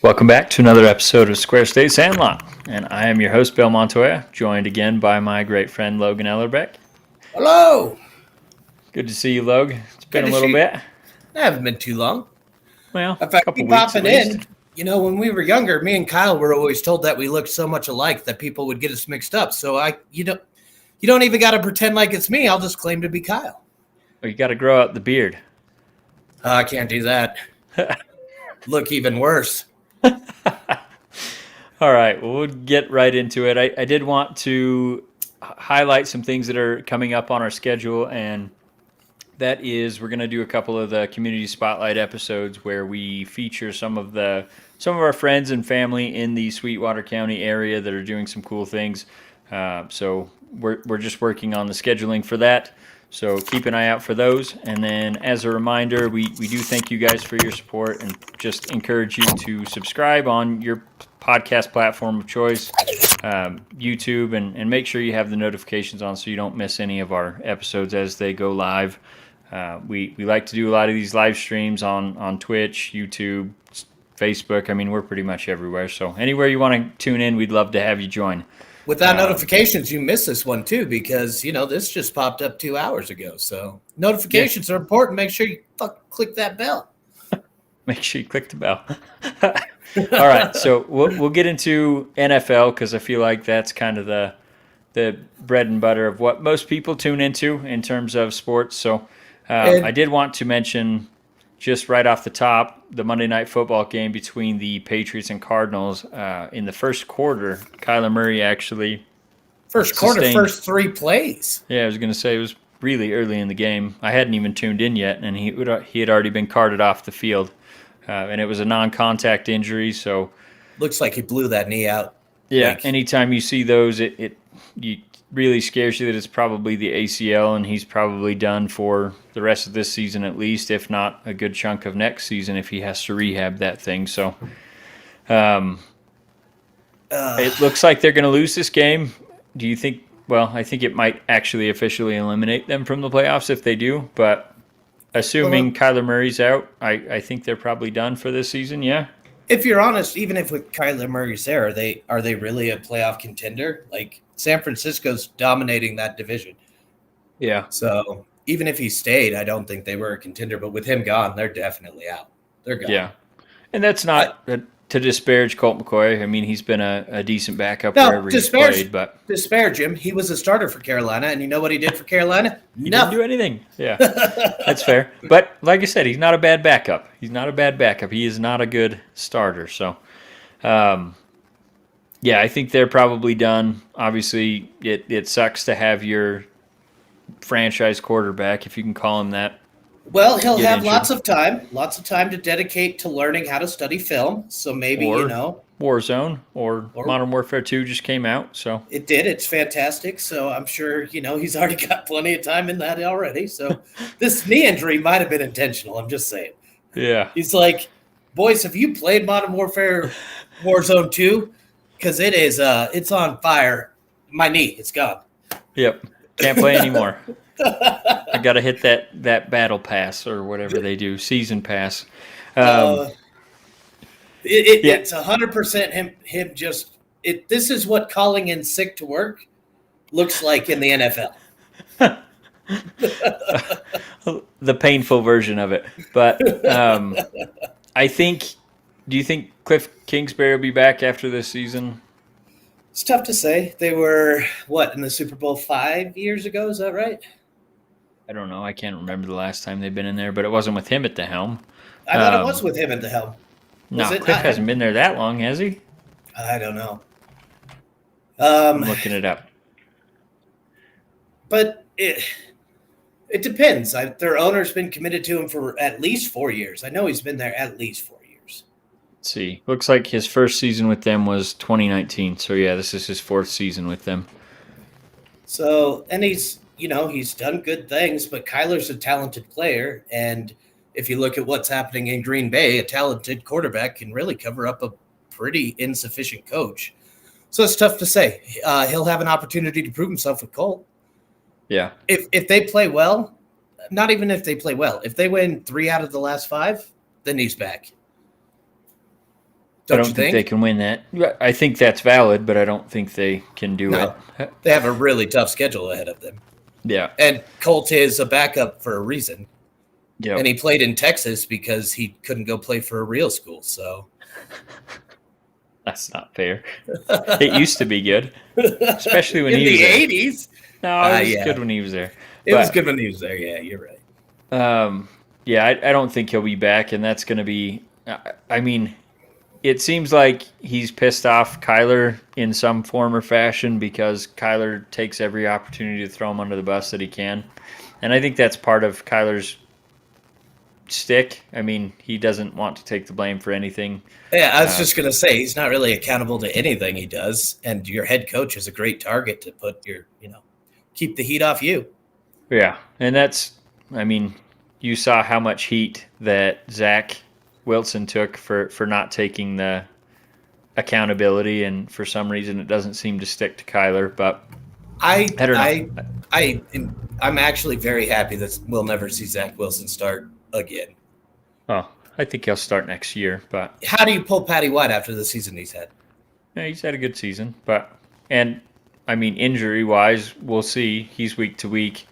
Welcome back to another episode of Square State Sandlot, and I am your host, Bill Montoya, joined again by my great friend, Logan Ellerbeck. Hello! Good to see you, Log. It's been Good a to little see you. bit. I haven't been too long. Well, In a fact, couple keep weeks at popping least. in. You know, when we were younger, me and Kyle were always told that we looked so much alike that people would get us mixed up. So you don't even got to pretend like it's me. I'll just claim to be Kyle. Oh, you got to grow out the beard. I can't do that. Look even worse. All right, well, we'll get right into it. I did want to highlight some things that are coming up on our schedule, and that is we're going to do a couple of the community spotlight episodes where we feature some of our friends and family in the Sweetwater County area that are doing some cool things. So we're just working on the scheduling for that. So keep an eye out for those. And then as a reminder, we do thank you guys for your support and just encourage you to subscribe on your podcast platform of choice, YouTube, and make sure you have the notifications on so you don't miss any of our episodes as they go live. We like to do a lot of these live streams on Twitch, YouTube, Facebook. I mean, we're pretty much everywhere. So anywhere you want to tune in, we'd love to have you join. Without notifications, you miss this one too because, this just popped up 2 hours ago. So notifications are important. Make sure you click that bell. Make sure you click the bell. All right, so we'll get into NFL because I feel like that's kind of the bread and butter of what most people tune into in terms of sports. So I did want to mention just right off the top the Monday Night Football game between the Patriots and Cardinals. In the first quarter, Kyler Murray actually first 3 plays. Yeah, I was going to say it was really early in the game. I hadn't even tuned in yet, and he had already been carted off the field. And it was a non-contact injury, so looks like he blew that knee out. Yeah, anytime you see those, it really scares you that it's probably the ACL, and he's probably done for the rest of this season at least, if not a good chunk of next season if he has to rehab that thing. So it looks like they're going to lose this game. Do you think? Well, I think it might actually officially eliminate them from the playoffs if they do, but assuming Kyler Murray's out, I think they're probably done for this season, yeah? If you're honest, even if with Kyler Murray's there, are they really a playoff contender? Like, San Francisco's dominating that division. Yeah. So even if he stayed, I don't think they were a contender. But with him gone, they're definitely out. They're gone. Yeah. And that's not to disparage Colt McCoy. I mean, he's been a decent backup wherever he's played. But disparage him. He was a starter for Carolina, and you know what he did for Carolina? He didn't do anything. Yeah, that's fair. But like I said, he's not a bad backup. He is not a good starter. So, yeah, I think they're probably done. Obviously, it sucks to have your franchise quarterback, if you can call him that. Well, he'll have lots of time to dedicate to learning how to study film. So maybe, Warzone or Modern Warfare 2 just came out. So it did. It's fantastic. So I'm sure, he's already got plenty of time in that already. So this knee injury might have been intentional. I'm just saying. Yeah. He's like, boys, have you played Modern Warfare Warzone 2? Because it's on fire. My knee, it's gone. Yep. Can't play anymore. I got to hit that battle pass or whatever they do, season pass. It's 100% him just – this is what calling in sick to work looks like in the NFL. The painful version of it. But I think – do you think Cliff Kingsbury will be back after this season? It's tough to say. They were, in the Super Bowl 5 years ago? Is that right? I don't know. I can't remember the last time they've been in there, but it wasn't with him at the helm. I thought it was with him at the helm. Cliff hasn't been there that long, has he? I don't know. I'm looking it up. But it depends. Their owner's been committed to him for at least 4 years. I know he's been there at least 4 years. Let's see. Looks like his first season with them was 2019. So, yeah, this is his 4th season with them. So, and he's done good things, but Kyler's a talented player. And if you look at what's happening in Green Bay, a talented quarterback can really cover up a pretty insufficient coach. So it's tough to say. He'll have an opportunity to prove himself with Colt. Yeah. If they play well, not even if they play well, if they win 3 out of the last 5, then he's back. I Don't you don't think they think? can win that. I think that's valid, but I don't think they can do it. No, they have a really tough schedule ahead of them. Yeah. And Colt is a backup for a reason. And Yep. he played in Texas because he couldn't go play for a real school. So That's not fair. It used to be good, especially when in he was the there. 80s. No, it was Yeah, good when he was there. it was But good when he was there. Yeah, you're right. yeah, I don't think he'll be back, and that's going to be. I mean, it seems like he's pissed off Kyler in some form or fashion because Kyler takes every opportunity to throw him under the bus that he can, and I think that's part of Kyler's stick. I mean, he doesn't want to take the blame for anything. Yeah, I was just going to say he's not really accountable to anything he does. And your head coach is a great target to put keep the heat off you. Yeah, and that's. I mean, you saw how much heat that Zach Wilson took for not taking the accountability, and for some reason it doesn't seem to stick to Kyler. But I I don't know. I I I'm actually very happy that we'll never see Zach Wilson start again. Oh, I think he'll start next year, but How do you pull Patty White after the season he's had? yeah, he's had a good season. But and I mean, injury wise, we'll see. He's week to week,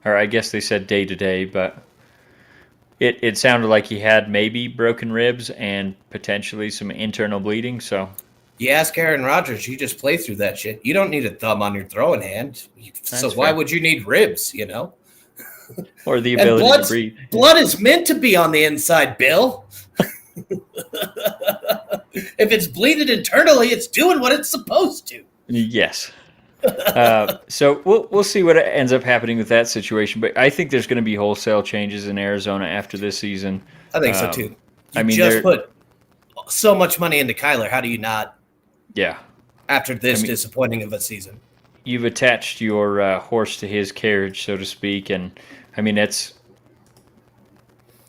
or I guess they said day to day, but it sounded like he had maybe broken ribs and potentially some internal bleeding. So You ask Aaron Rodgers, you just play through that shit. You don't need a thumb on your throwing hand. So that's why fair. would you need ribs, Or the And ability to breathe. blood is meant to be on the inside, Bill. If it's bleeding internally, it's doing what it's supposed to. Yes. So we'll see what ends up happening with that situation. But I think there's going to be wholesale changes in Arizona after this season. I think so too. I You mean, just they're put so much money into Kyler. How do you not yeah. after this I mean, disappointing of a season? you've attached your horse to his carriage, so to speak, and I mean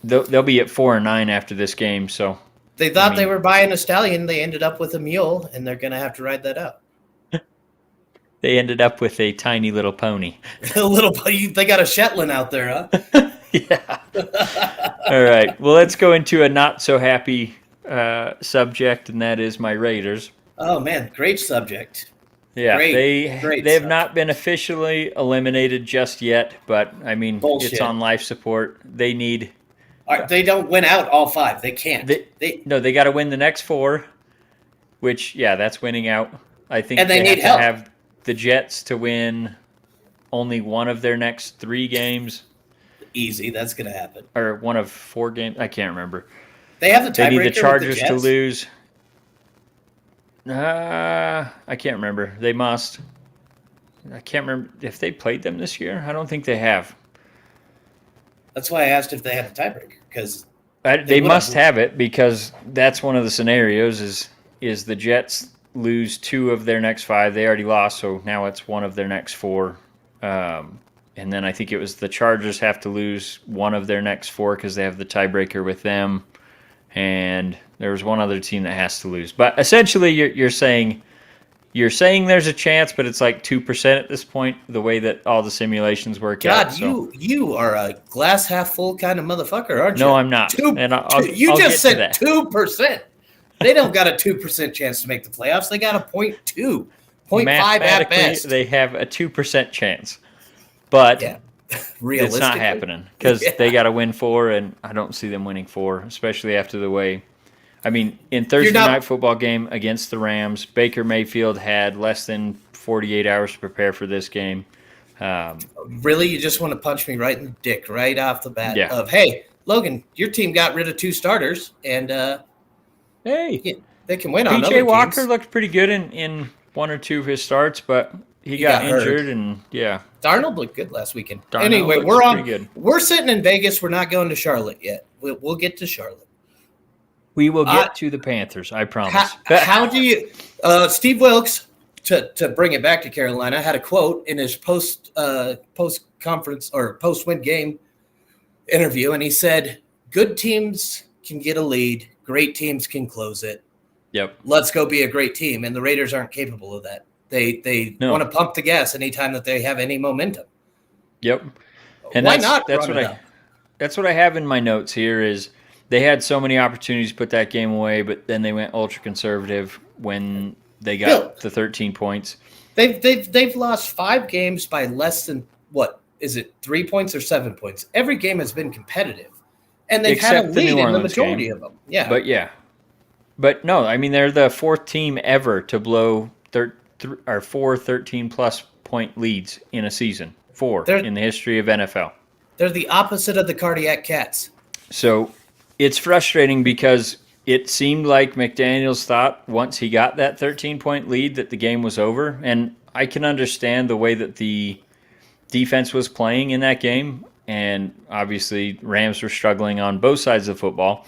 they'll be at 4-9 after this game. So They thought they were buying a stallion. They ended up with a mule, and they're going to have to ride that out. they ended up with a tiny little pony. A little, they got a Shetland out there, huh? Yeah. All right. Well, let's go into a not so happy subject, and that is my Raiders. Oh man, great subject. Yeah, Great they have subject. not been officially eliminated just yet, but I mean, Bullshit. it's on life support. They need They don't win out all five. They can't. they got to win the next four, which that's winning out. I think And they have need to help. have the Jets to win only one of their next 3 games, Easy. That's going to happen. or one of 4 games. I can't remember. They have the They need the tiebreaker with the Chargers to Jets? lose. I can't remember. They must. I can't remember if they played them this year. I don't think they have. That's why I asked if they had a tiebreaker because They must have it, because that's one of the scenarios is the Jets lose 2 of their next 5. They already lost, so now it's one of their next 4. And then I think it was the Chargers have to lose one of their next 4 because they have the tiebreaker with them. And there was one other team that has to lose. But essentially, you're saying there's a chance, but it's like 2% at this point, the way that all the simulations work out. God, So. you are a glass half full kind of motherfucker, aren't you? No, I'm not. And you I'll just get to said 2%. They don't got a 2% chance to make the playoffs. They got a 0.2, 0.5 at best. They have a 2% chance, but Realistically, it's not happening because they got to win 4, and I don't see them winning 4, especially after the way. I mean, in Thursday night football game against the Rams, Baker Mayfield had less than 48 hours to prepare for this game. Really, you just want to punch me right in the dick right off the bat of, hey, Logan, your team got rid of 2 starters, and hey, they can win on other P.J. Walker teams. looked pretty good in 1 or 2 of his starts, but he got injured, and Darnold looked good last weekend. Darnold anyway, good. We're sitting in Vegas. We're not going to Charlotte yet. We'll get to Charlotte. We will get to the Panthers, I promise. How do you Steve Wilkes, to bring it back to Carolina, had a quote in his post conference or post win game interview, and he said, "Good teams can get a lead, great teams can close it. Yep. Let's go be a great team." And the Raiders aren't capable of that. They want to pump the gas anytime that they have any momentum. Yep. And Why not? That's what I have in my notes here is they had so many opportunities to put that game away, but then they went ultra conservative when they Bill, got the 13 points. they've lost 5 games by less than what is it, 3 points or 7 points? Every game has been competitive, and they've had a Except the lead New in the Orleans majority game. of them. Yeah, But no, I mean they're the 4th team ever to blow 4 13 plus point leads in a season. 4 they're in the history of NFL. they're the opposite of the cardiac cats. So it's frustrating because it seemed like McDaniels thought once he got that 13-point lead that the game was over. And I can understand the way that the defense was playing in that game. And obviously, Rams were struggling on both sides of the football.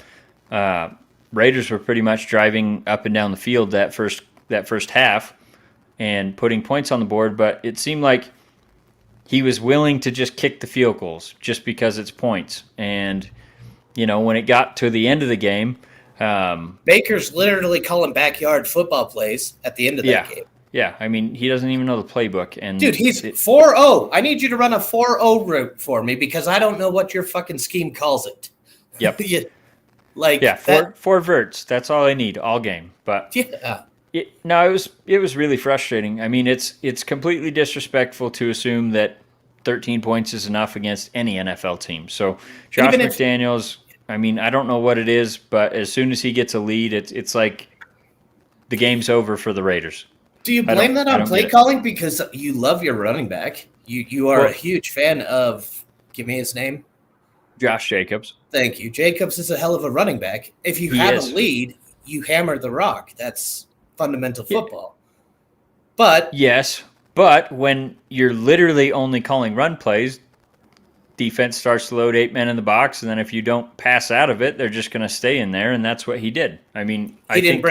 Raiders were pretty much driving up and down the field that first half and putting points on the board. But it seemed like he was willing to just kick the field goals just because it's points. And when it got to the end of the game, Baker's literally calling backyard football plays at the end of that game. Yeah, I mean, he doesn't even know the playbook. And dude, he's 4-0. I need you to run a 4-0 route for me because I don't know what your fucking scheme calls it. Yep. Four verts. That's all I need all game. But it was really frustrating. I mean, it's completely disrespectful to assume that 13 points is enough against any NFL team. So Josh McDaniels, I mean, I don't know what it is, but as soon as he gets a lead, it's like the game's over for the Raiders. Do you blame that on play calling because you love your running back? You are a huge fan of, give me his name? Josh Jacobs. Thank you. Jacobs is a hell of a running back. If you have a lead, you hammer the rock. That's fundamental football. But yes, but when you're literally only calling run plays, defense starts to load 8 men in the box, and then if you don't pass out of it, they're just going to stay in there, and that's what he did. I mean, I think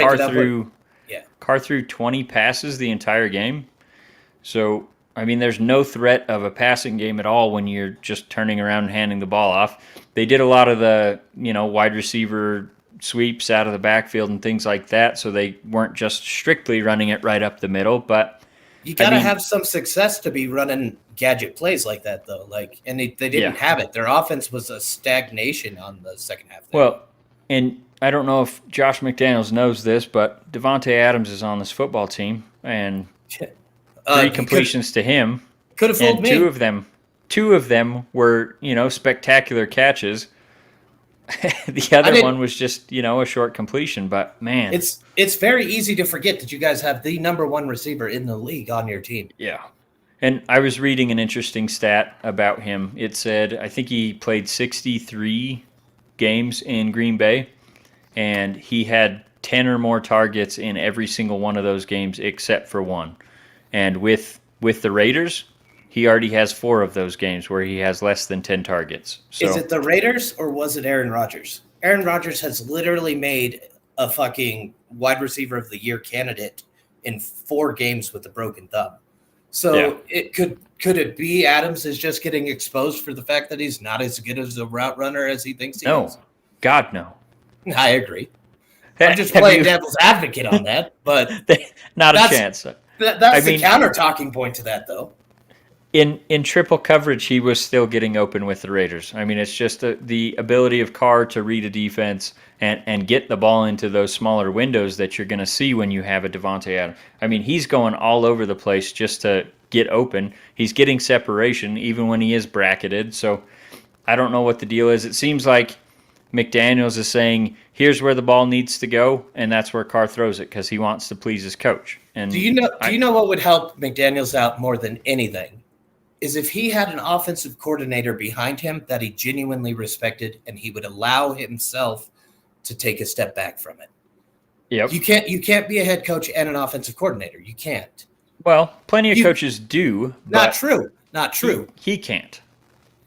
Carr threw 20 passes the entire game. So, I mean, there's no threat of a passing game at all when you're just turning around and handing the ball off. They did a lot of the, wide receiver sweeps out of the backfield and things like that, so they weren't just strictly running it right up the middle. But you got to have some success to be running gadget plays like that, though. And they didn't have it. Their offense was a stagnation on the second half. Well, and I don't know if Josh McDaniels knows this, but Devontae Adams is on this football team, and 3 completions to him. Could have fooled me. Two of them were, spectacular catches. The other one was just, a short completion. But man, it's very easy to forget that you guys have the number 1 receiver in the league on your team. Yeah. And I was reading an interesting stat about him. It said, I think he played 63 games in Green Bay, and he had 10 or more targets in every single one of those games except for one. And with the Raiders, he already has 4 of those games where he has less than 10 targets. So, is it the Raiders or was it Aaron Rodgers? Aaron Rodgers has literally made a fucking wide receiver of the year candidate in 4 games with a broken thumb. So it could it be Adams is just getting exposed for the fact that he's not as good as a route runner as he thinks he is? No, God, no. I agree. I'm just playing devil's advocate on that, but not a chance. That's the counter talking point to that, though. In triple coverage, he was still getting open with the Raiders. I mean, it's just the ability of Carr to read a defense and get the ball into those smaller windows that you're going to see when you have a Devontae Adams. I mean, he's going all over the place just to get open. He's getting separation even when he is bracketed. So I don't know what the deal is. It seems like McDaniels is saying, here's where the ball needs to go, and that's where Carr throws it because he wants to please his coach. And do you know what would help McDaniels out more than anything? Is if he had an offensive coordinator behind him that he genuinely respected, and he would allow himself to take a step back from it. Yep. You can't be a head coach and an offensive coordinator. You can't. Well, plenty of coaches do. Not true. He can't.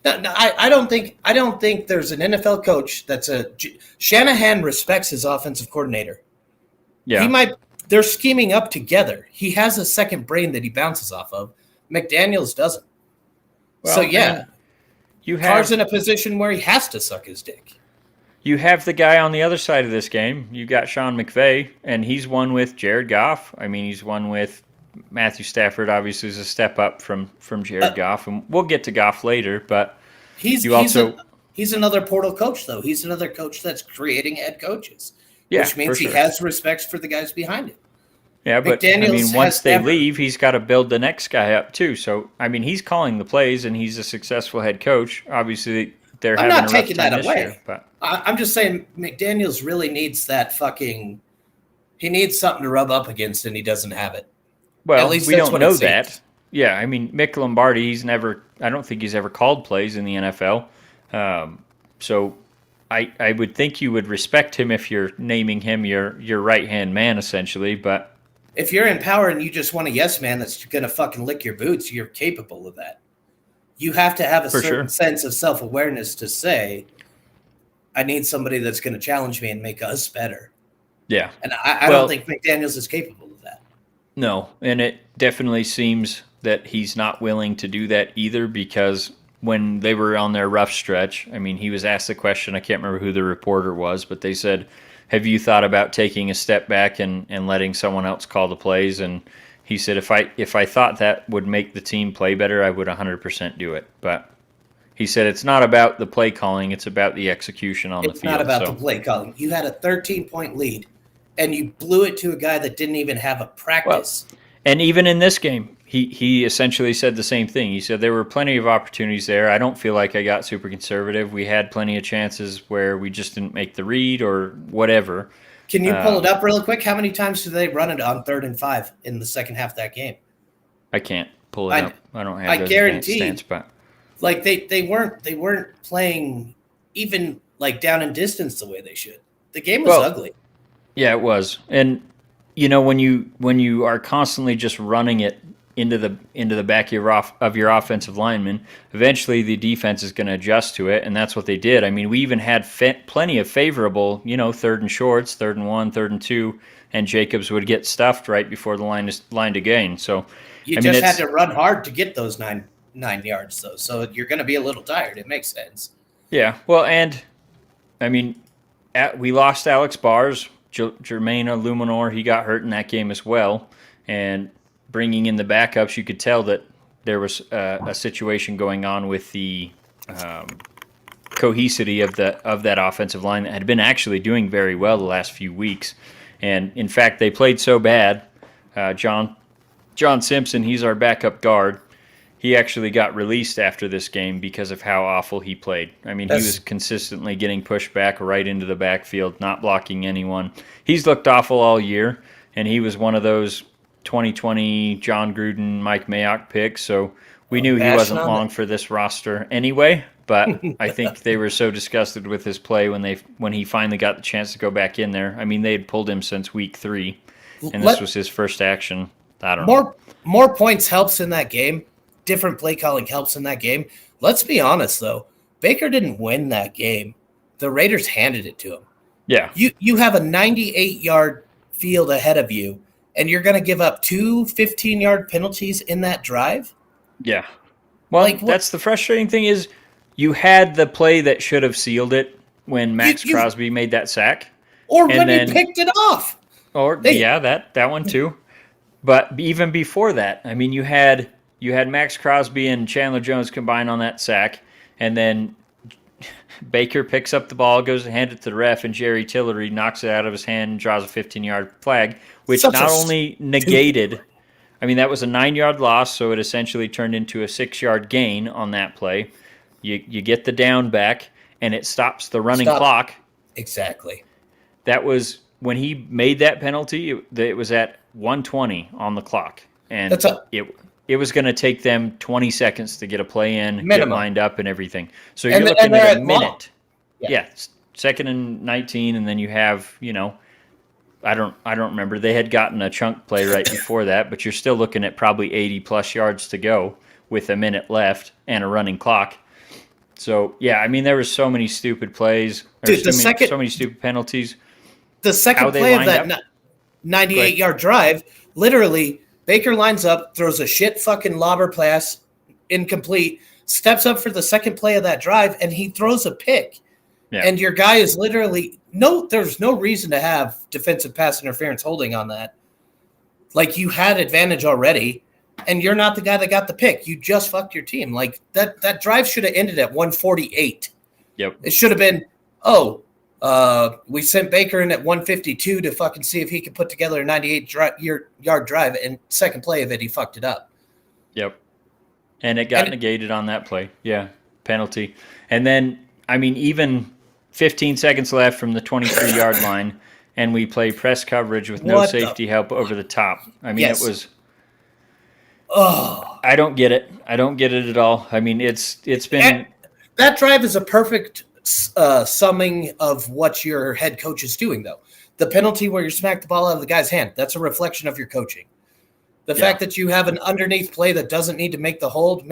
No, I don't think there's an NFL coach that's Shanahan respects his offensive coordinator. Yeah. They're scheming up together. He has a second brain that he bounces off of. McDaniels doesn't. Well, so Carr's in a position where he has to suck his dick. You have the guy on the other side of this game. You got Sean McVay, and he's won with Jared Goff. I mean, he's won with Matthew Stafford. Obviously, is a step up from Jared Goff, and we'll get to Goff later. But he's He's another portal coach, though. He's another coach that's creating head coaches, Yeah, which means for he sure. has respect for the guys behind him. Yeah, but I McDaniels mean, once has they never. leave, he's got to build the next guy up too. So, I mean, he's calling the plays and he's a successful head coach. Obviously, they're I'm having not a rough taking time that this year, away. but I'm just saying McDaniels really needs that fucking. He needs something to rub up against, and he doesn't have it. At well, least we that's don't what it know that. seems. Yeah, I mean, Mick Lombardi, I don't think he's ever called plays in the NFL. So I would think you would respect him if you're naming him your right hand man, essentially. But If you're in power and you just want a yes man that's going to fucking lick your boots, you're capable of that. You have to have a for certain sure, sense of self awareness to say, I need somebody that's going to challenge me and make us better. yeah. And I don't Well, think McDaniels is capable of that. no, and it definitely seems that he's not willing to do that either because when they were on their rough stretch, I mean, he was asked the question, I can't remember who the reporter was, but they said, have you thought about taking a step back and letting someone else call the plays? And he said, if I thought that would make the team play better, I would 100% do it. But he said it's not about the play calling, it's about the execution on the It's not field. about the So, play calling. You had a 13-point lead, and you blew it to a guy that didn't even have a well, practice. and even in this game, he essentially said the same thing. He said there were plenty of opportunities there. I don't feel like I got super conservative. We had plenty of chances where we just didn't make the read or whatever. Can you pull it Um, up real quick? How many times did they run it on 3rd and 5 in the second half of that game? I can't pull it I up. I don't have I those advanced guarantee, stats, but like they weren't playing even like down in distance the way they should. The game was well, ugly. yeah, it was. And when you are constantly just running it into the back of your offensive lineman, eventually the defense is going to adjust to it, and that's what they did. I mean, we even had plenty of favorable, 3rd and shorts, 3rd and 1, 3rd and 2, and Jacobs would get stuffed right before the line to gain. So, You I mean, just had it's to run hard to get those nine yards though, so you're going to be a little tired. It makes sense. yeah. Well, and I mean, we lost Alex Bars, Jermaine Illuminor. He got hurt in that game as well, and bringing in the backups, you could tell that there was a situation going on with the cohesivity of that offensive line that had been actually doing very well the last few weeks, and in fact, they played so bad. John Simpson, he's our backup guard. He actually got released after this game because of how awful he played. I mean, he was That's consistently getting pushed back right into the backfield, not blocking anyone. He's looked awful all year, and he was one of those 2020 John Gruden, Mike Mayock picks, so we knew he bashing wasn't on long for this roster anyway, but I think they were so disgusted with his play when he finally got the chance to go back in there. I mean, they had pulled him since week 3, and this let was his first action. I don't know. more points helps in that game. Different play calling helps in that game. Let's be honest though, Baker didn't win that game. The Raiders handed it to him. Yeah. You have a 98-yard field ahead of you, and you're going to give up 2 15-yard penalties in that drive? Yeah. Well, Like, what? that's the frustrating thing is you had the play that should have sealed it when Max You- Crosby made that sack. Or And when then- he picked it off. That one too. But even before that, I mean, you had Max Crosby and Chandler Jones combined on that sack, and then Baker picks up the ball, goes to hand it to the ref, and Jerry Tillery knocks it out of his hand and draws a 15-yard flag, which Such a not only negated. I mean, that was a 9-yard loss, so it essentially turned into a 6-yard gain on that play. You get the down back, and it stops the running clock. Exactly. That was when he made that penalty. It was at 1:20 on the clock, and it was going to take them 20 seconds to get a play in, Minimum. get lined up, and everything. So And you're they're looking at at a long. minute. Yeah, 2nd and 19, and then you have I don't remember. They had gotten a chunk play right before that, but you're still looking at probably 80 plus yards to go with a minute left and a running clock. So yeah, I mean there were so many stupid plays, so many stupid penalties. The second play of that 98-yard drive, literally, Baker lines up, throws a shit fucking lobber pass, incomplete, steps up for the second play of that drive, and he throws a pick. Yeah. And your guy is literally there's no reason to have defensive pass interference holding on that. Like, you had advantage already, and you're not the guy that got the pick. You just fucked your team. Like, that drive should have ended at 148. Yep. It should have been, we sent Baker in at 152 to fucking see if he could put together a 98-yard drive, and second play of it, he fucked it up. Yep. And it got negated on that play. Yeah, penalty. And then, I mean, even 15 seconds left from the 23-yard line, and we play press coverage with no safety help over the top. I mean, It was... Oh. I don't get it. I don't get it at all. I mean, it's been... That drive is a perfect summing of what your head coach is doing, though. The penalty where you smack the ball out of the guy's hand, that's a reflection of your coaching. The fact that you have an underneath play that doesn't need to make a hold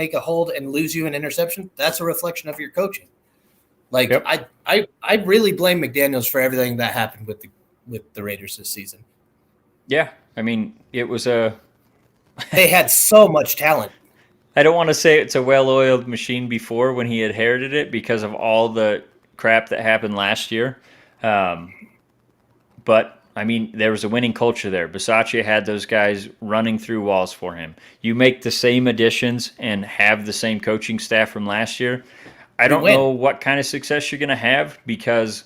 and lose you an interception, that's a reflection of your coaching. Like, yep. I really blame McDaniels for everything that happened with the Raiders this season. Yeah, I mean, it was they had so much talent. I don't want to say it's a well-oiled machine before when he inherited it because of all the crap that happened last year. But, I mean, there was a winning culture there. Bisaccia had those guys running through walls for him. You make the same additions and have the same coaching staff from last year. I don't know what kind of success you're going to have because,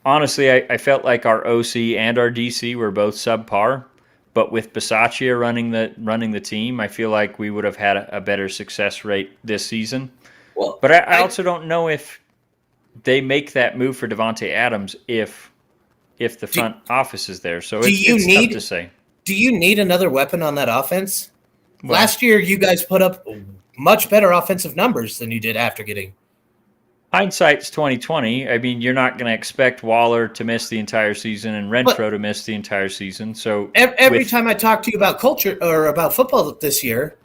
honestly, I felt like our OC and our DC were both subpar. But with Bisaccia running the team, I feel like we would have had a better success rate this season. Well, but I also don't know if they make that move for Davante Adams if the front office is there. So it's tough to say. Do you need another weapon on that offense? Well, last year, you guys put up much better offensive numbers than you did after getting. Hindsight's 2020. I mean, you're not going to expect Waller to miss the entire season and Renfro to miss the entire season. So every time I talk to you about culture or about football this year,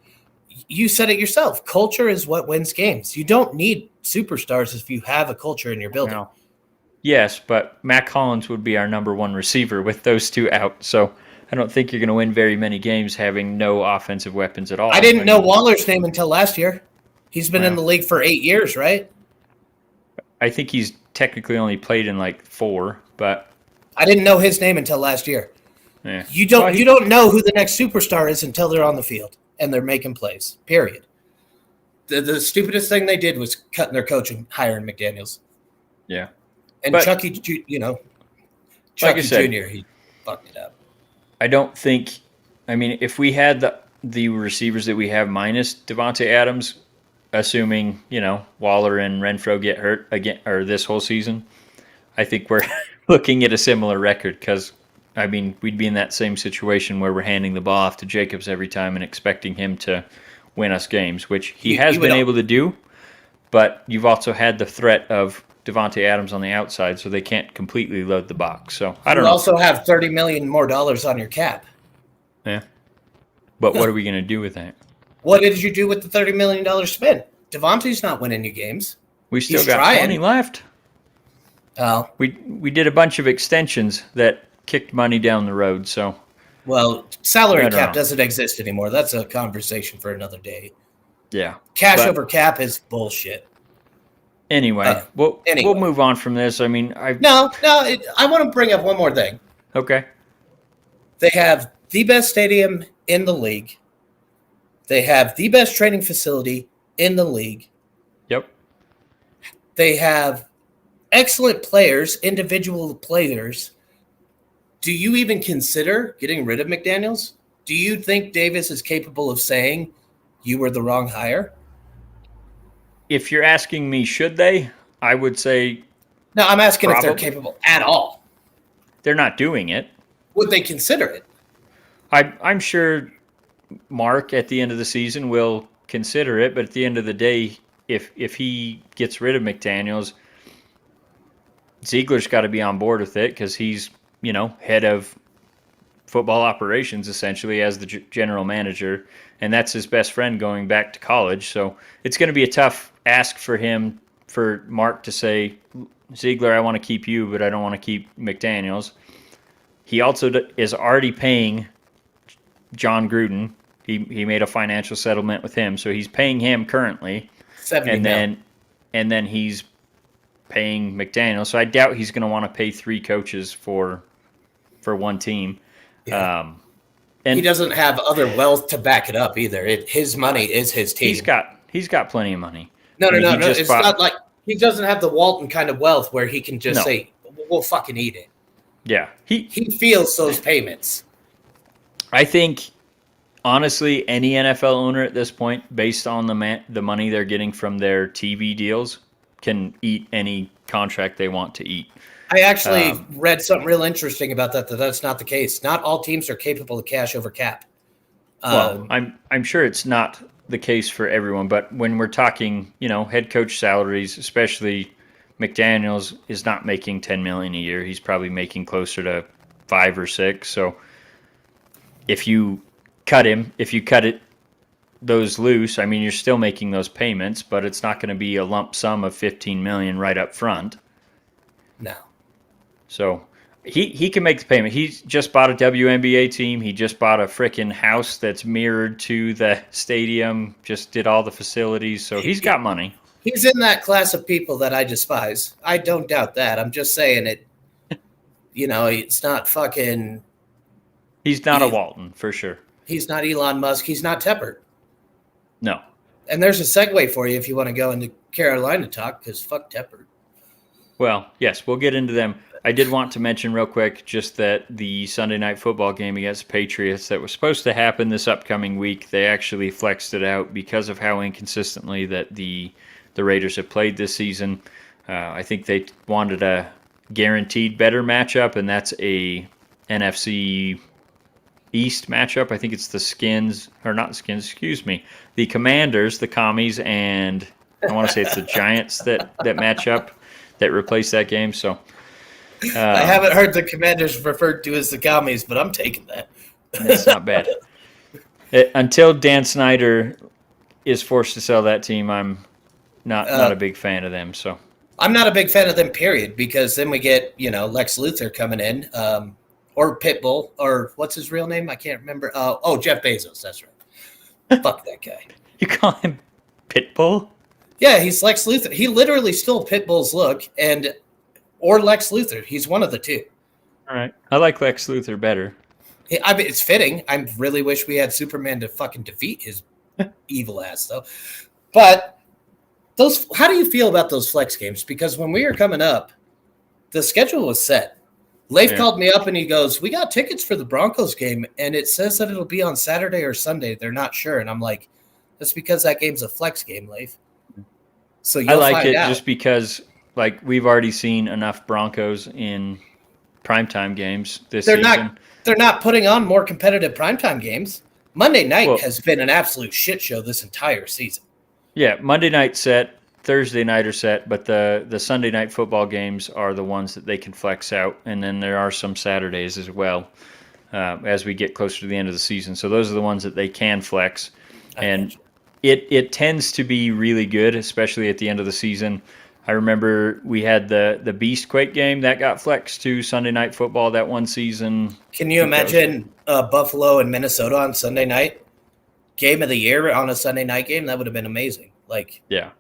you said it yourself. Culture is what wins games. You don't need superstars if you have a culture in your building. No. Yes, but Mac Hollins would be our number one receiver with those two out. So I don't think you're going to win very many games having no offensive weapons at all. I didn't know Waller's name until last year. He's been in the league for 8 years, right? I think he's technically only played in like 4, but I didn't know his name until last year. Yeah. You don't know who the next superstar is until they're on the field and they're making plays. Period. The stupidest thing they did was cutting their coach and hiring McDaniels. Yeah. And Chucky, Chucky like Jr., he fucked it up. I don't think – I mean, if we had the receivers that we have minus Davante Adams, assuming, Waller and Renfro get hurt again or this whole season, I think we're looking at a similar record because, I mean, we'd be in that same situation where we're handing the ball off to Jacobs every time and expecting him to win us games, which he has been able to do, but you've also had the threat of Davante Adams on the outside, so they can't completely load the box. So I don't know. You also have $30 million more on your cap. Yeah. But what are we going to do with that? What did you do with the $30 million spend? Davante's not winning you games. We still got 20 left. Oh. We did a bunch of extensions that kicked money down the road, so. Well, salary cap doesn't exist anymore. That's a conversation for another day. Yeah. Cash over cap is bullshit. Anyway, we'll move on from this. I mean, I want to bring up one more thing. Okay. They have the best stadium in the league. They have the best training facility in the league. Yep. They have excellent players, individual players. Do you even consider getting rid of McDaniels? Do you think Davis is capable of saying you were the wrong hire? If you're asking me, should they? I would say no, I'm asking if they're capable at all. They're not doing it. Would they consider it? I'm sure Mark at the end of the season will consider it, but at the end of the day, if he gets rid of McDaniels, Ziegler's got to be on board with it because he's, head of football operations essentially as the general manager, and that's his best friend going back to college. So it's going to be a tough ask for Mark to say, Ziegler, I want to keep you, but I don't want to keep McDaniels. He also is already paying John Gruden. He made a financial settlement with him, so he's paying him currently, and then he's paying McDaniel. So I doubt he's going to want to pay 3 coaches for one team. Yeah. And he doesn't have other wealth to back it up either. His money is his team. He's got plenty of money. No. It's not like he doesn't have the Walton kind of wealth where he can just No. say, "We'll fucking eat it." Yeah. He feels those payments. I think honestly, any NFL owner at this point, based on the money they're getting from their TV deals, can eat any contract they want to eat. I actually read something real interesting about that. That's not the case. Not all teams are capable of cash over cap. Well, I'm sure it's not the case for everyone, but when we're talking, head coach salaries, especially McDaniels is not making $10 million a year. He's probably making closer to 5 or 6. So if you cut those loose, I mean, you're still making those payments, but it's not going to be a lump sum of $15 million right up front. No. So he can make the payment. He's just bought a WNBA team. He just bought a freaking house that's mirrored to the stadium. Just did all the facilities. So he's got money. He's in that class of people that I despise. I don't doubt that. I'm just saying it. It's not fucking. He's not a Walton for sure. He's not Elon Musk. He's not Tepper. No. And there's a segue for you if you want to go into Carolina talk, because fuck Tepper. Well, yes, we'll get into them. I did want to mention real quick just that the Sunday night football game against the Patriots that was supposed to happen this upcoming week, they actually flexed it out because of how inconsistently that the Raiders have played this season. I think they wanted a guaranteed better matchup, and that's a NFC East matchup. I think it's the Commanders, the Commies, and I want to say it's the Giants that match up, that replace that game. So I haven't heard the Commanders referred to as the Commies, but I'm taking that. That's not bad. Until Dan Snyder is forced to sell that team, I'm not a big fan of them. So I'm not a big fan of them, period, because then we get, Lex Luthor coming in, or Pitbull, or what's his real name? I can't remember. Jeff Bezos. That's right. Fuck that guy. You call him Pitbull? Yeah, he's Lex Luthor. He literally stole Pitbull's look, or Lex Luthor. He's one of the two. All right. I like Lex Luthor better. I mean, it's fitting. I really wish we had Superman to fucking defeat his evil ass, though. But how do you feel about those flex games? Because when we were coming up, the schedule was set. Leif called me up and he goes, "We got tickets for the Broncos game, and it says that it'll be on Saturday or Sunday. They're not sure." And I'm like, "That's because that game's a flex game, Leif." So I like it just because, we've already seen enough Broncos in primetime games this season. They're not putting on more competitive primetime games. Monday night has been an absolute shit show this entire season. Yeah, Monday night set, Thursday night are set, but the Sunday night football games are the ones that they can flex out, and then there are some Saturdays as well as we get closer to the end of the season. So those are the ones that they can flex, and it tends to be really good, especially at the end of the season. I remember we had the Beastquake game that got flexed to Sunday night football that one season. Can you imagine Buffalo and Minnesota on Sunday night? Game of the year on a Sunday night game? That would have been amazing. Yeah.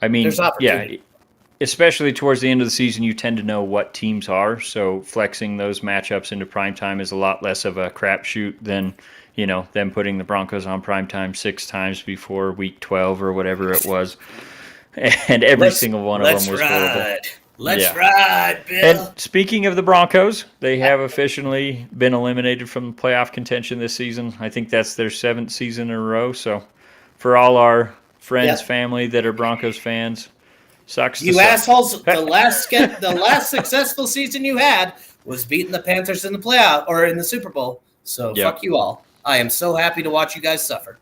I mean, there's opportunity. Especially towards the end of the season, you tend to know what teams are. So flexing those matchups into primetime is a lot less of a crapshoot than, them putting the Broncos on primetime 6 times before week 12 or whatever it was. And every single one of them was horrible. Let's ride, Bill. And speaking of the Broncos, they have officially been eliminated from the playoff contention this season. I think that's their 7th season in a row. So for all our friends, family that are Broncos fans, sucks to you suck. assholes. The last successful season you had was beating the Panthers in the playoff or in the Super Bowl. So fuck you all. I am so happy to watch you guys suffer.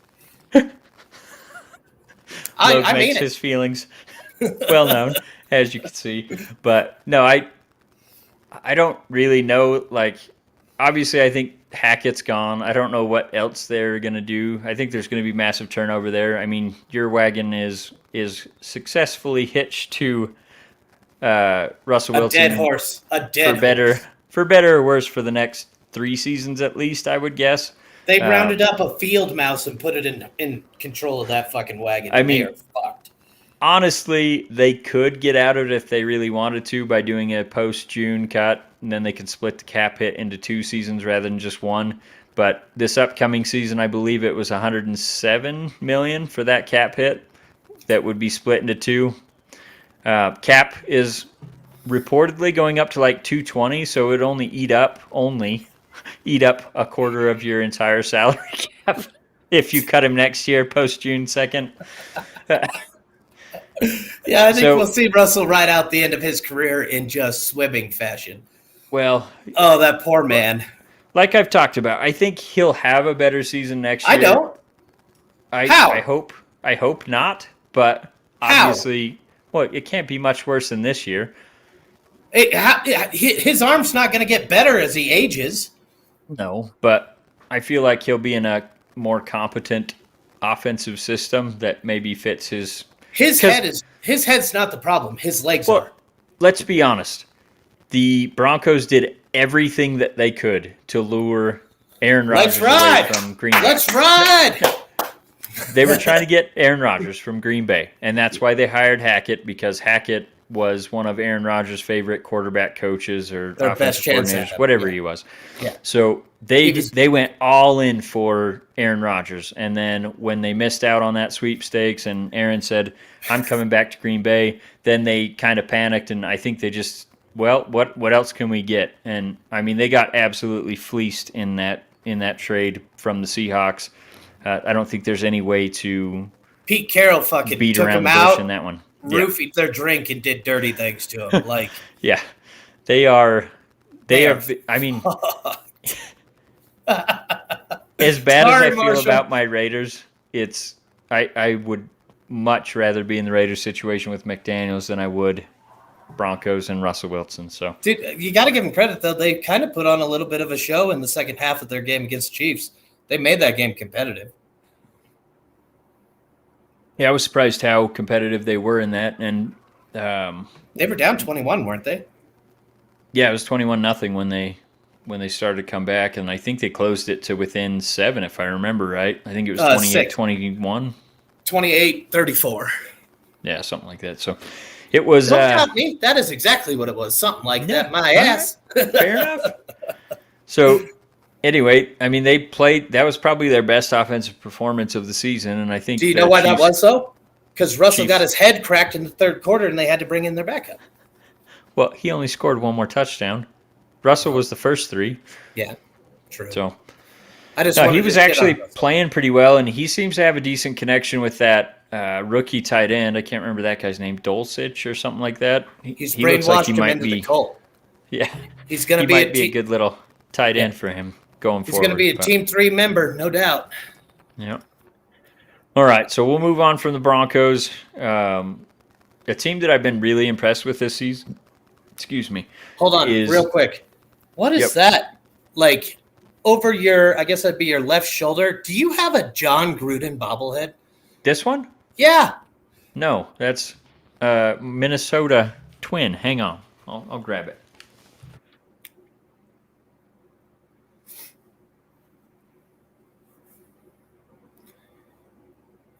Loag makes his feelings well known, as you can see. But no, I don't really know. Obviously, I think Hackett's gone. I don't know what else they're going to do. I think there's going to be massive turnover there. I mean, your wagon is successfully hitched to Russell Wilson. A dead horse. For better or worse for the next 3 seasons at least, I would guess. They rounded up a field mouse and put it in control of that fucking wagon. I mean, they are fucked. Honestly, they could get out of it if they really wanted to by doing a post-June cut, and then they could split the cap hit into 2 seasons rather than just 1. But this upcoming season, I believe it was $107 million for that cap hit that would be split into 2. Cap is reportedly going up to like 220, so it would only eat up a quarter of your entire salary cap if you cut him next year post June 2nd. Yeah, I think we'll So, see Russell ride out the end of his career in just swimming fashion. well, Oh, that poor man. like I've talked about, I think he'll have a better season next I year. don't. I How? hope not, but How? obviously, well, it can't be much worse than this year. His arm's not going to get better as he ages. No, but I feel like he'll be in a more competent offensive system that maybe fits his. Because, His head's not the problem. His legs well, are. let's be honest. The Broncos did everything that they could to lure Aaron Let's Rodgers away ride. from Green Bay. Let's ride. They were trying to get Aaron Rodgers from Green Bay, and that's why they hired Hackett, because Hackett was one of Aaron Rodgers' favorite quarterback coaches or Their offensive best chance at coordinators, him. whatever Yeah. he was. Yeah. So they went all in for Aaron Rodgers, and then when they missed out on that sweepstakes, and Aaron said, "I'm coming back to Green Bay," then they kind of panicked, and I think they just, well, what else can we get? And I mean, they got absolutely fleeced in that trade from the Seahawks. I don't think there's any way to Pete Carroll fucking beat took around him the bush out, in that one. roofied their drink, and did dirty things to him. Like, Yeah, they are. They They are. are I mean, as bad Sorry, as I feel Marshall. about my Raiders, it's I would much rather be in the Raiders situation with McDaniels than I would Broncos and Russell Wilson. So, dude, you got to give them credit though. They kind of put on a little bit of a show in the second half of their game against Chiefs. They made that game competitive. yeah, I was surprised how competitive they were in that, and They were down 21, weren't they? yeah, it was 21-0 when they started to come back, and I think they closed it to within 7, if I remember right. I think it was 28-21. 28-34. Yeah, something like that. So it was. Don't stop me. That is exactly what it was. Something like Yeah, that. My ass. Fair enough. So anyway, I mean, they played. That was probably their best offensive performance of the season, and I think. Do you know why that was though? Because Russell got his head cracked in the third quarter, and they had to bring in their backup. Well, he only scored one more touchdown. Russell was the first 3. Yeah, true. So He was actually playing pretty well, and he seems to have a decent connection with that rookie tight end. I can't remember that guy's name, Dulcich or something like that. He's he looks brainwashed like he him might into be. the cult. Yeah, He's going to be might be a good little tight end for him going He's forward. going to be a Team 3 member, no doubt. Yeah. All right, so we'll move on from the Broncos. A team that I've been really impressed with this season. Excuse me. Hold on, real quick. What is that? Like, over your, I guess that'd be your left shoulder. Do you have a John Gruden bobblehead? This one? Yeah. No, that's Minnesota Twin. Hang on. I'll grab it.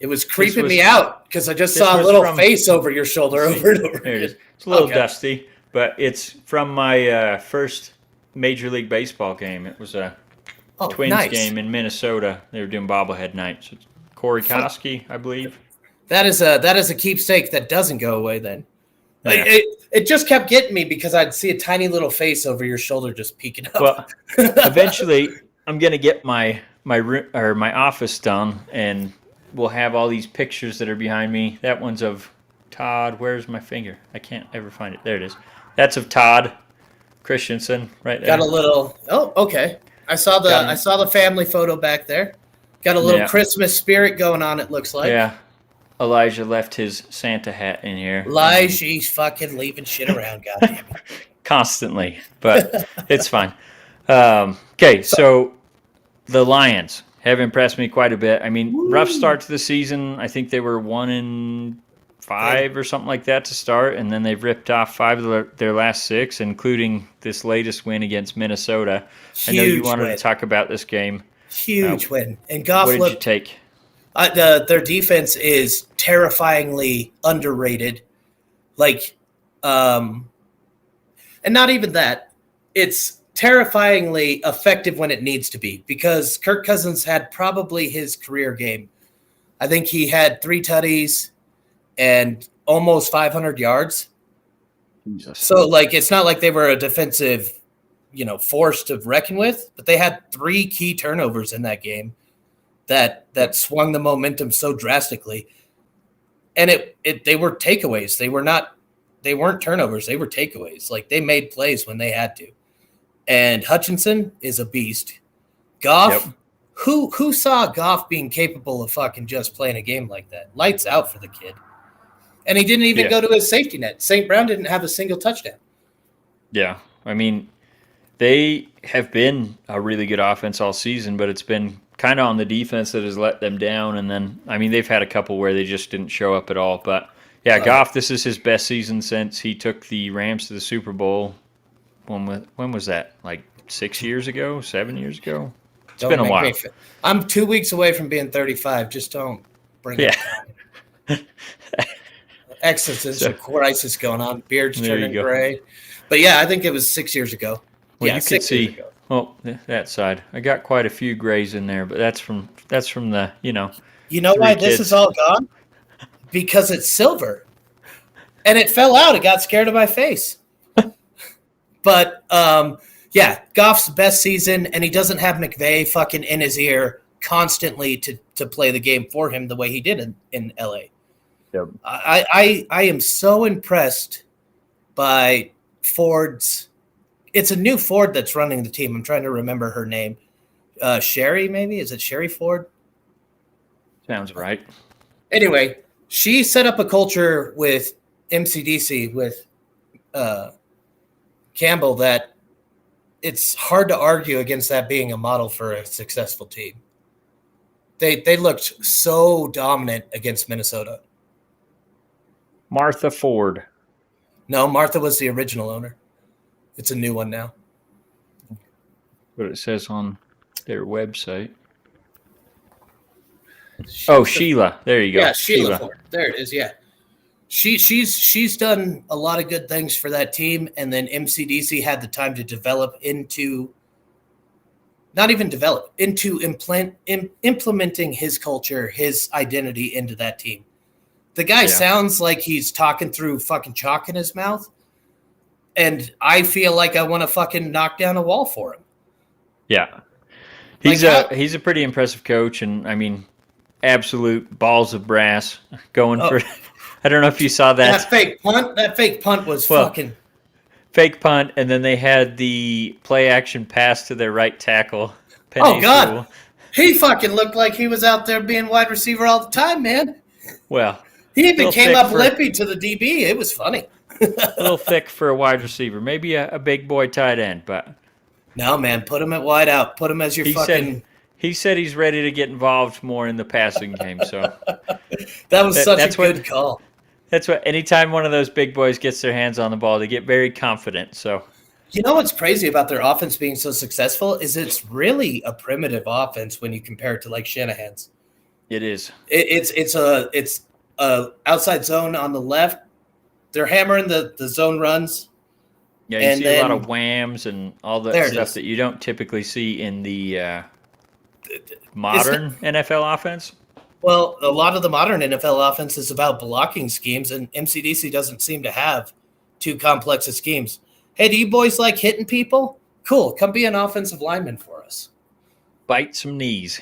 It was creeping me out because I just saw a little face over your shoulder over and over. There it is. It's a little dusty, but it's from my first Major League Baseball game. It was a Twins game in Minnesota. They were doing bobblehead night. So it's Corey Koski, I believe. That is a keepsake that doesn't go away then. Yeah. It just kept getting me because I'd see a tiny little face over your shoulder just peeking up. Well, eventually I'm going to get my office done, and we'll have all these pictures that are behind me. That one's of Todd. Where's my finger? I can't ever find it. There it is. That's of Todd Christensen right there. Got a little. Oh, okay. I saw the family photo back there. Got a little Christmas spirit going on. It looks like. Yeah. Elijah left his Santa hat in here. Elijah's fucking leaving shit around. Goddamn it. Constantly, but it's fine. Okay, so the Lions have impressed me quite a bit. I mean, rough start to the season. I think they were 1-5 or something like that to start, and then they've ripped off 5 of their last 6, including this latest win against Minnesota. I know you wanted to talk about this game. Huge win. And Goff, what did you take? Their defense is terrifyingly underrated. Like, and not even that. It's terrifyingly effective when it needs to be, because Kirk Cousins had probably his career game. I think he had 3 tutties and almost 500 yards. Jesus. So, like, it's not like they were a defensive, force to reckon with, but they had 3 key turnovers in that game that swung the momentum so drastically. And they were takeaways. They weren't turnovers. They were takeaways. Like, they made plays when they had to. And Hutchinson is a beast. Goff, Yep. who saw Goff being capable of fucking just playing a game like that? Lights out for the kid. And he didn't even go to his safety net. St. Brown didn't have a single touchdown. Yeah. I mean, they have been a really good offense all season, but it's been kind of on the defense that has let them down. And then, I mean, they've had a couple where they just didn't show up at all. But, yeah, Goff, this is his best season since he took the Rams to the Super Bowl. When was that? Like 6 years ago? 7 years ago? It's been a while. I'm 2 weeks away from being 35. Just don't bring it up. Existential crisis going on. Beard's turning gray. But, yeah, I think it was 6 years ago. Well, yeah, you could see. Well, that side, I got quite a few grays in there, but that's from the You know why this is all gone? Because it's silver, and it fell out. It got scared of my face. But yeah, Goff's best season, and he doesn't have McVay fucking in his ear constantly to play the game for him the way he did in LA. Yep. I am so impressed by Ford's. It's a new Ford that's running the team. I'm trying to remember her name. Sherry, maybe? Is it Sherry Ford? Sounds right. Anyway, she set up a culture with MCDC, with Campbell, that it's hard to argue against that being a model for a successful team. They looked so dominant against Minnesota. Martha Ford. No, Martha was the original owner. It's a new one now. What it says on their website. Sheila. There you go. Yeah, Sheila Ford. There it is. Yeah, she's done a lot of good things for that team, and then MCDC had the time to develop into, not even develop, into implementing his culture, his identity into that team. The guy sounds like he's talking through fucking chalk in his mouth. And I feel like I want to fucking knock down a wall for him. Yeah. He's a pretty impressive coach, and I mean, absolute balls of brass going for. I don't know if you saw that. That fake punt was fucking fake punt, and then they had the play action pass to their right tackle. Oh God, he fucking looked like he was out there being wide receiver all the time, man. Well, he even came up limpy to the DB. It was funny. A little thick for a wide receiver, maybe a big boy tight end, but no, man, put him at wide out. Put him as your He said he's ready to get involved more in the passing game. So that was such a good call. That's what. Anytime one of those big boys gets their hands on the ball, they get very confident. So you know what's crazy about their offense being so successful is it's really a primitive offense when you compare it to like Shanahan's. It is. It's a outside zone on the left. They're hammering the zone runs. Yeah, you see a lot of whams and all that stuff that you don't typically see in the modern NFL offense. Well, a lot of the modern NFL offense is about blocking schemes, and MCDC doesn't seem to have too complex of schemes. Hey, do you boys like hitting people? Cool, come be an offensive lineman for us. Bite some knees.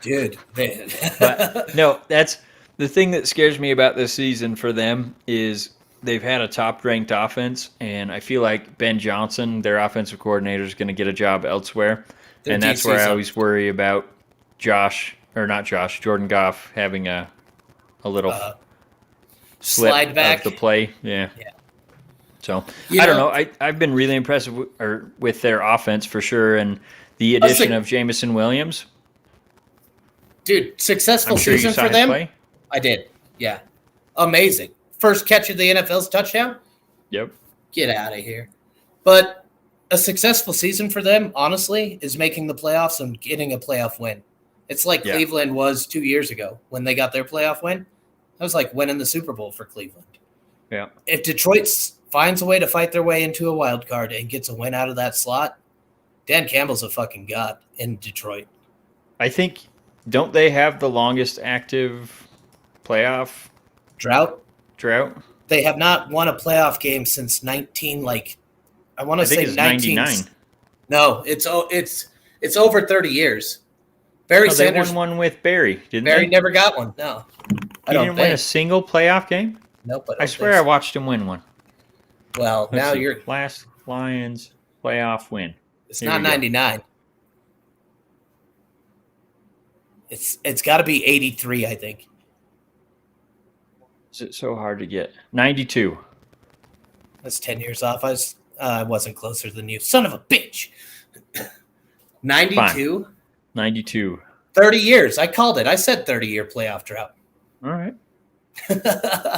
Dude, man. But, no, that's the thing that scares me about this season for them is they've had a top-ranked offense, and I feel like Ben Johnson, their offensive coordinator, is going to get a job elsewhere. And that's where I always worry about Jordan Goff having a little slide back of the play. Yeah. So, I don't know. I've been really impressed with their offense for sure, and the addition of Jamison Williams. Dude, successful season for them. Play. I did. Yeah. Amazing. First catch of the NFL's touchdown? Yep. Get out of here. But a successful season for them, honestly, is making the playoffs and getting a playoff win. It's like Cleveland was 2 years ago when they got their playoff win. That was like winning the Super Bowl for Cleveland. Yeah. If Detroit finds a way to fight their way into a wild card and gets a win out of that slot, Dan Campbell's a fucking god in Detroit. I think, don't they have the longest active playoff drought? drought. They have not won a playoff game since 19. I want I to think say it's 19. 99. No, it's over 30 years. Barry No, they Sanders. won one with Barry, didn't Barry they? never got one. No, I He don't didn't win a think. single playoff game? Nope, I I don't think swear I so. watched him win one. Well, Let's now see. Last Lions playoff win. it's Here not we go. 99. It's got to be 83, I think. Is it so hard to get? 92. That's 10 years off. I wasn't closer than you. Son of a bitch. 92? Fine. 92. 30 years. I called it. I said 30-year playoff drought. All right.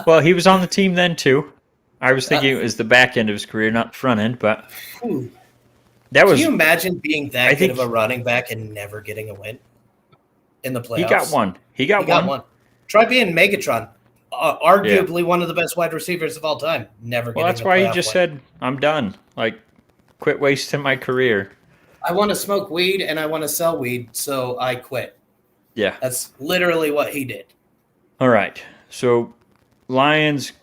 Well, he was on the team then, too. I was thinking it was the back end of his career, not the front end, but that Can was. you imagine being that I good think of a running back and never getting a win in the playoffs? he got one. He got one. Try being Megatron. Yeah. Arguably one of the best wide receivers of all time. Never Well, getting that's a why he playoff just win. said, I'm done. Like, quit wasting my career. I want to smoke weed and I want to sell weed, so I quit. Yeah. That's literally what he did. All right. So, Lions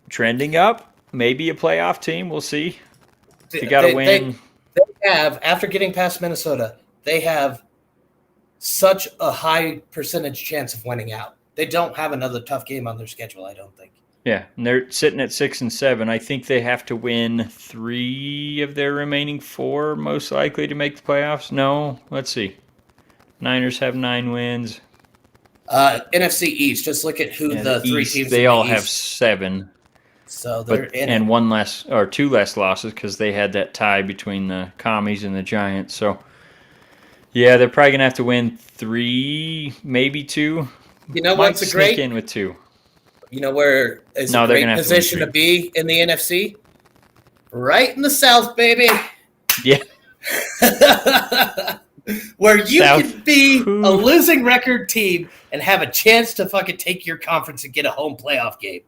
trending up. Maybe a playoff team. We'll see. You got to win. They have, after getting past Minnesota, they have such a high percentage chance of winning out. They don't have another tough game on their schedule, I don't think. Yeah, and they're sitting at 6 and 7. I think they have to win 3 of their remaining 4, most likely, to make the playoffs. No, let's see. Niners have 9 wins. NFC East. Just look at who the three East, teams. they in all the have East. 7. So they're in and it. 1 less or 2 less losses because they had that tie between the Commies and the Giants. So yeah, they're probably gonna have to win 3, maybe 2. You know Might what's a sneak great? in with 2. You know where is No, a they're great gonna have to win position 3. to be in the NFC? Right in the South, baby. Yeah. Where you South. can be Whew. a losing record team and have a chance to fucking take your conference and get a home playoff game.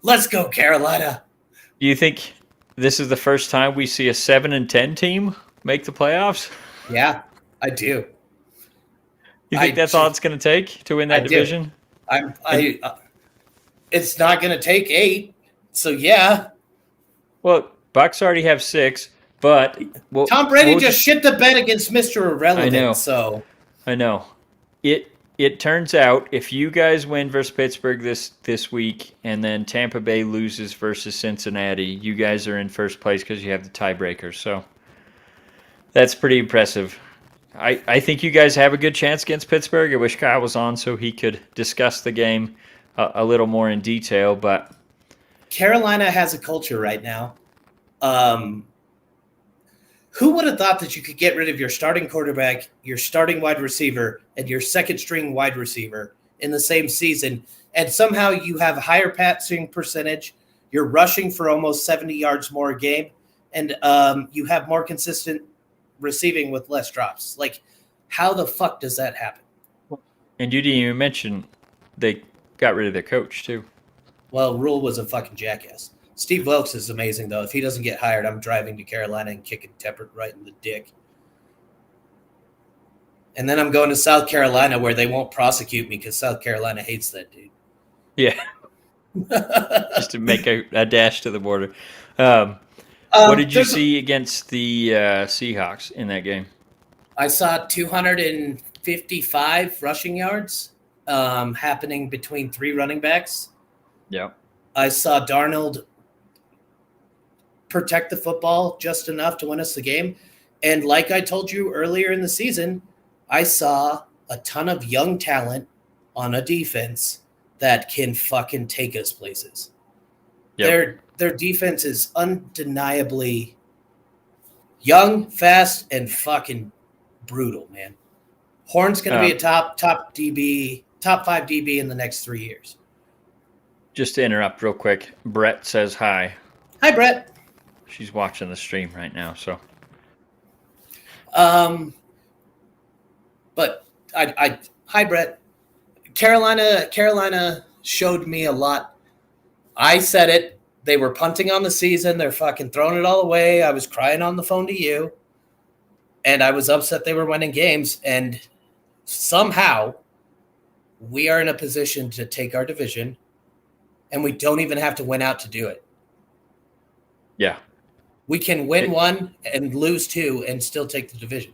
Let's go, Carolina. Do you think this is the first time we see a 7 and 10 team make the playoffs? Yeah, I do. You think that's all it's going to take to win that division? It's not going to take 8. So yeah. Well, Bucks already have 6, but Tom Brady just shit the bed against Mr. Irrelevant. I know. So I know. It turns out if you guys win versus Pittsburgh this week and then Tampa Bay loses versus Cincinnati, you guys are in first place because you have the tiebreaker. So that's pretty impressive. I think you guys have a good chance against Pittsburgh. I wish Kyle was on so he could discuss the game a little more in detail. But Carolina has a culture right now. Who would have thought that you could get rid of your starting quarterback, your starting wide receiver, and your second string wide receiver in the same season, and somehow you have a higher passing percentage, you're rushing for almost 70 yards more a game, and you have more consistent receiving with less drops? Like, how the fuck does that happen? And you didn't even mention they got rid of their coach, too. Well, Rule was a fucking jackass. Steve Wilkes is amazing, though. If he doesn't get hired, I'm driving to Carolina and kicking Tepper right in the dick. And then I'm going to South Carolina where they won't prosecute me because South Carolina hates that dude. Yeah. Just to make a dash to the border. What did you see against the Seahawks in that game? I saw 255 rushing yards happening between 3 running backs. Yeah. I saw Darnold protect the football just enough to win us the game. And like I told you earlier in the season, I saw a ton of young talent on a defense that can fucking take us places. Yep. Their defense is undeniably young, fast, and fucking brutal, man. Horn's going to be a top DB, top 5 DB in the next 3 years. Just to interrupt real quick, Brett says hi. Hi, Brett. She's watching the stream right now, so. But hi, Brett. Carolina showed me a lot. I said it. They were punting on the season. They're fucking throwing it all away. I was crying on the phone to you. And I was upset they were winning games. And somehow we are in a position to take our division and we don't even have to win out to do it. Yeah. We can win one and lose two and still take the division.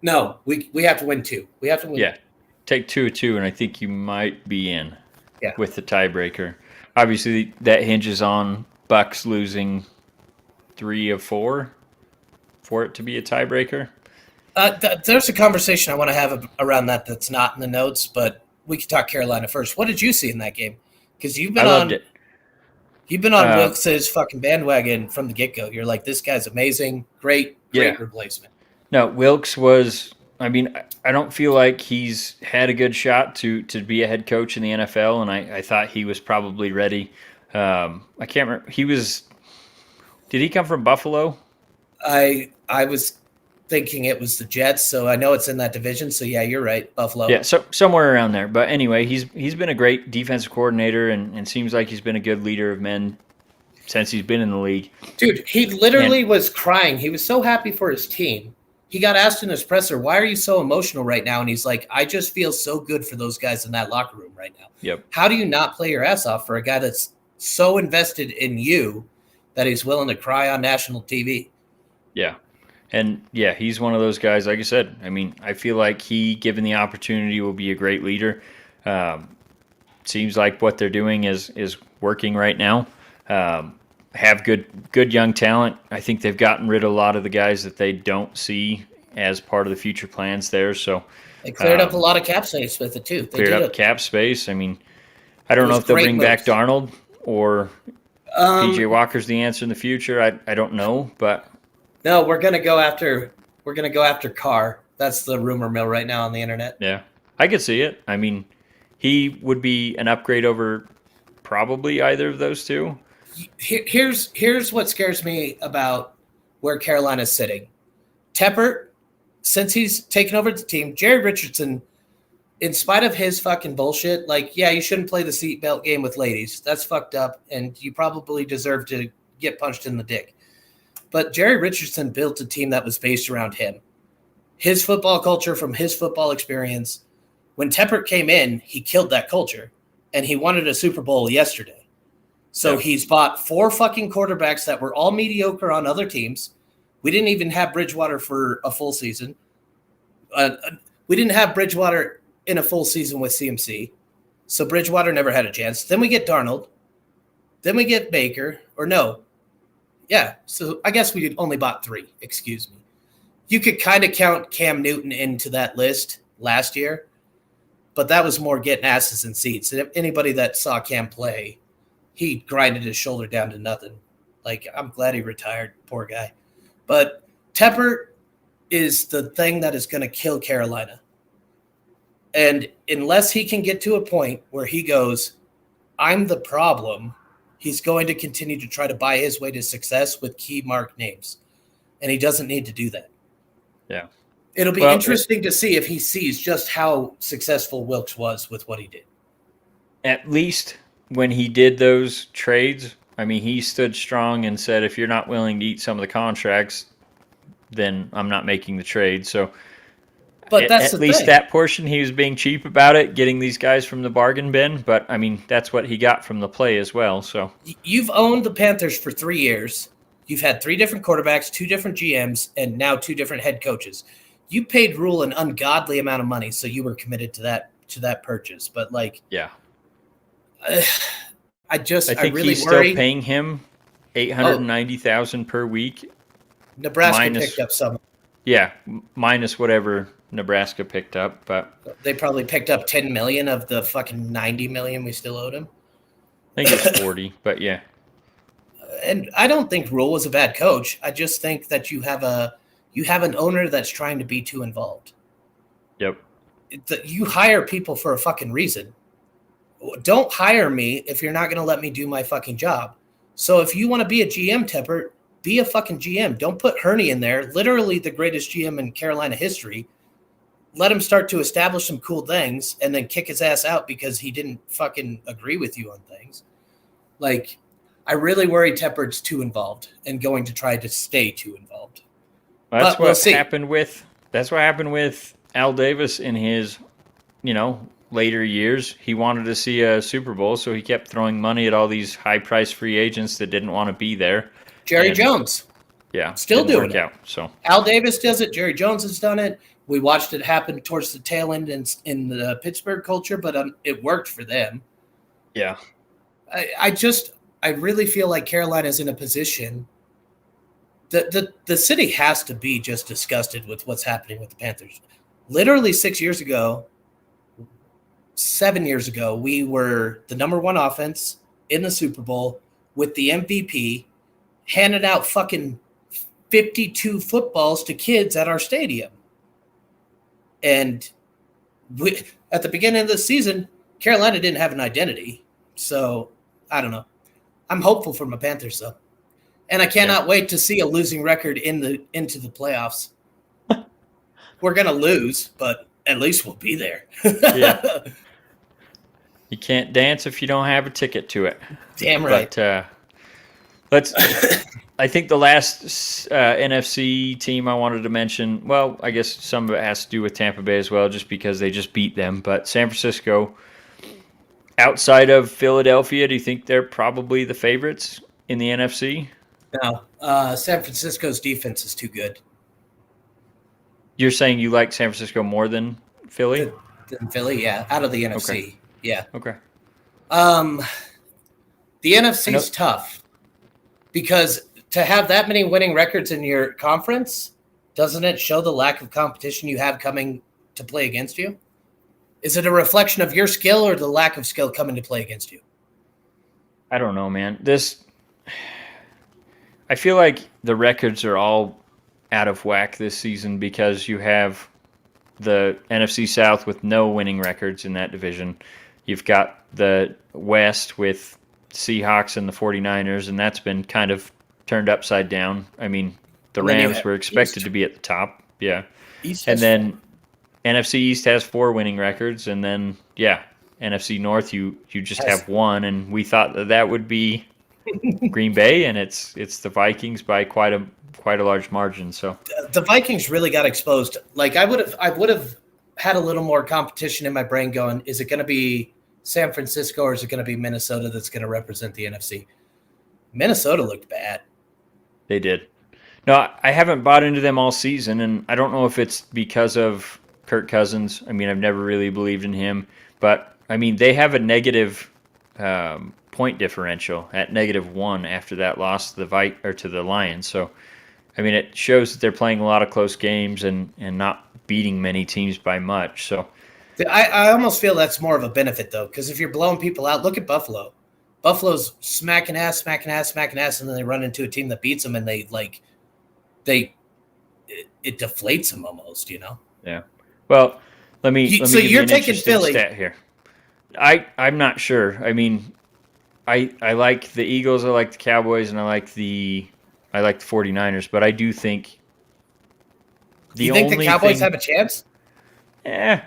No, we have to win two. We have to win. Yeah. Take 2-2, and I think you might be in Yeah. with the tiebreaker. Obviously, that hinges on Bucks losing 3 of 4 for it to be a tiebreaker. There's a conversation I want to have around that's not in the notes, but we can talk Carolina first. What did you see in that game? Because I loved it. You've been on Wilkes' fucking bandwagon from the get-go. You're like, this guy's amazing, great replacement. No, Wilkes was. I mean, I don't feel like he's had a good shot to be a head coach in the NFL, and I thought he was probably ready. I can't remember. He was. Did he come from Buffalo? I was thinking it was the Jets, so I know it's in that division. So yeah, you're right, Buffalo. Yeah, so somewhere around there. But anyway, he's been a great defensive coordinator and seems like he's been a good leader of men since he's been in the league. Dude, he literally was crying. He was so happy for his team. He got asked in his presser, "Why are you so emotional right now?" And he's like, "I just feel so good for those guys in that locker room right now." Yep. How do you not play your ass off for a guy that's so invested in you that he's willing to cry on national TV? Yeah. And yeah, he's one of those guys, like I said. I mean, I feel like he, given the opportunity, will be a great leader. Seems like what they're doing is working right now. Have good young talent. I think they've gotten rid of a lot of the guys that they don't see as part of the future plans there. So they cleared up a lot of cap space with it too. They cleared up cap space. I mean, I don't know if they'll bring back Darnold or PJ Walker's the answer in the future. I don't know, but no, we're gonna go after Carr. That's the rumor mill right now on the internet. Yeah, I could see it. I mean, he would be an upgrade over probably either of those two. Here's what scares me about where Carolina's sitting. Tepper, since he's taken over the team, Jerry Richardson, in spite of his fucking bullshit, like, yeah, you shouldn't play the seatbelt game with ladies. That's fucked up, and you probably deserve to get punched in the dick. But Jerry Richardson built a team that was based around him. His football culture from his football experience. When Tepper came in, he killed that culture, and he wanted a Super Bowl yesterday. So he's bought 4 fucking quarterbacks that were all mediocre on other teams. We didn't even have Bridgewater for a full season. We didn't have Bridgewater in a full season with CMC. So Bridgewater never had a chance. Then we get Darnold. Then we get Baker. Or no. Yeah, so I guess we only bought 3. Excuse me. You could kind of count Cam Newton into that list last year. But that was more getting asses in seats. And anybody that saw Cam play, he grinded his shoulder down to nothing. Like, I'm glad he retired, poor guy. But Tepper is the thing that is going to kill Carolina. And unless he can get to a point where he goes, I'm the problem, he's going to continue to try to buy his way to success with key mark names. And he doesn't need to do that. Yeah. It'll be interesting to see if he sees just how successful Wilkes was with what he did. At least when he did those trades, I mean, he stood strong and said, if you're not willing to eat some of the contracts, then I'm not making the trade. So but that's at least that portion, he was being cheap about it, getting these guys from the bargain bin. But, I mean, that's what he got from the play as well. So you've owned the Panthers for 3 years. You've had 3 different quarterbacks, 2 different GMs, and now 2 different head coaches. You paid Rule an ungodly amount of money, so you were committed to that purchase. But, like, yeah. I think really he's worry. Still paying him $890,000 per week. Nebraska picked up some. Yeah, minus whatever Nebraska picked up, but they probably picked up $10 million of the fucking $90 million we still owed him. I think it's 40, but yeah. And I don't think Rule was a bad coach. I just think that you have an owner that's trying to be too involved. Yep. You hire people for a fucking reason. Don't hire me if you're not going to let me do my fucking job. So if you want to be a GM, Tepper, be a fucking GM. Don't put Hurney in there, literally the greatest GM in Carolina history. Let him start to establish some cool things and then kick his ass out because he didn't fucking agree with you on things. Like, I really worry Tepper's too involved and going to try to stay too involved. That's what happened with Al Davis in his, later years, he wanted to see a Super Bowl, so he kept throwing money at all these high-priced free agents that didn't want to be there. Jerry And Jones, yeah, still didn't doing work it. out. So Al Davis does it. Jerry Jones has done it. We watched it happen towards the tail end in the Pittsburgh culture, but it worked for them. yeah, I really feel like Carolina's in a position. The city has to be just disgusted with what's happening with the Panthers. Literally 7 years ago, we were the number one offense in the Super Bowl with the MVP, handed out fucking 52 footballs to kids at our stadium. And at the beginning of the season, Carolina didn't have an identity. So I don't know. I'm hopeful for my Panthers though, and I cannot wait to see a losing record into the playoffs. We're gonna lose, but at least we'll be there. yeah. You can't dance if you don't have a ticket to it. Damn right. But let's. I think the last NFC team I wanted to mention, well, I guess some of it has to do with Tampa Bay as well, just because they just beat them. But San Francisco, outside of Philadelphia, do you think they're probably the favorites in the NFC? No, San Francisco's defense is too good. You're saying you like San Francisco more than Philly? Than Philly, yeah, out of the NFC, okay. Yeah. Okay. The NFC is tough because to have that many winning records in your conference, doesn't it show the lack of competition you have coming to play against you? Is it a reflection of your skill or the lack of skill coming to play against you? I don't know, man. I feel like the records are all out of whack this season because you have the NFC South with no winning records in that division. You've got the West with Seahawks and the 49ers, and that's been kind of turned upside down. I mean, the Rams were expected to be at the top. Yeah. And then NFC East has 4 winning records, and then, NFC North, you just have 1, and we thought that would be Green Bay, and it's the Vikings by quite a large margin. So the Vikings really got exposed. Like I would have had a little more competition in my brain going, is it going to be San Francisco or is it going to be Minnesota that's going to represent the NFC? Minnesota looked bad. They did. No, I haven't bought into them all season, and I don't know if it's because of Kirk Cousins. I mean, I've never really believed in him, but I mean, they have a negative point differential at -1 after that loss to the Lions. So, I mean, it shows that they're playing a lot of close games and not beating many teams by much. So, I almost feel that's more of a benefit though, because if you're blowing people out, look at Buffalo. Buffalo's smacking ass, and then they run into a team that beats them, and it deflates them almost, you know. Yeah. Well, let me so give you you're an taking interesting Philly. stat here. I'm not sure. I mean, I like the Eagles, I like the Cowboys, and I like the 49ers, but I do think you think the Cowboys have a chance? I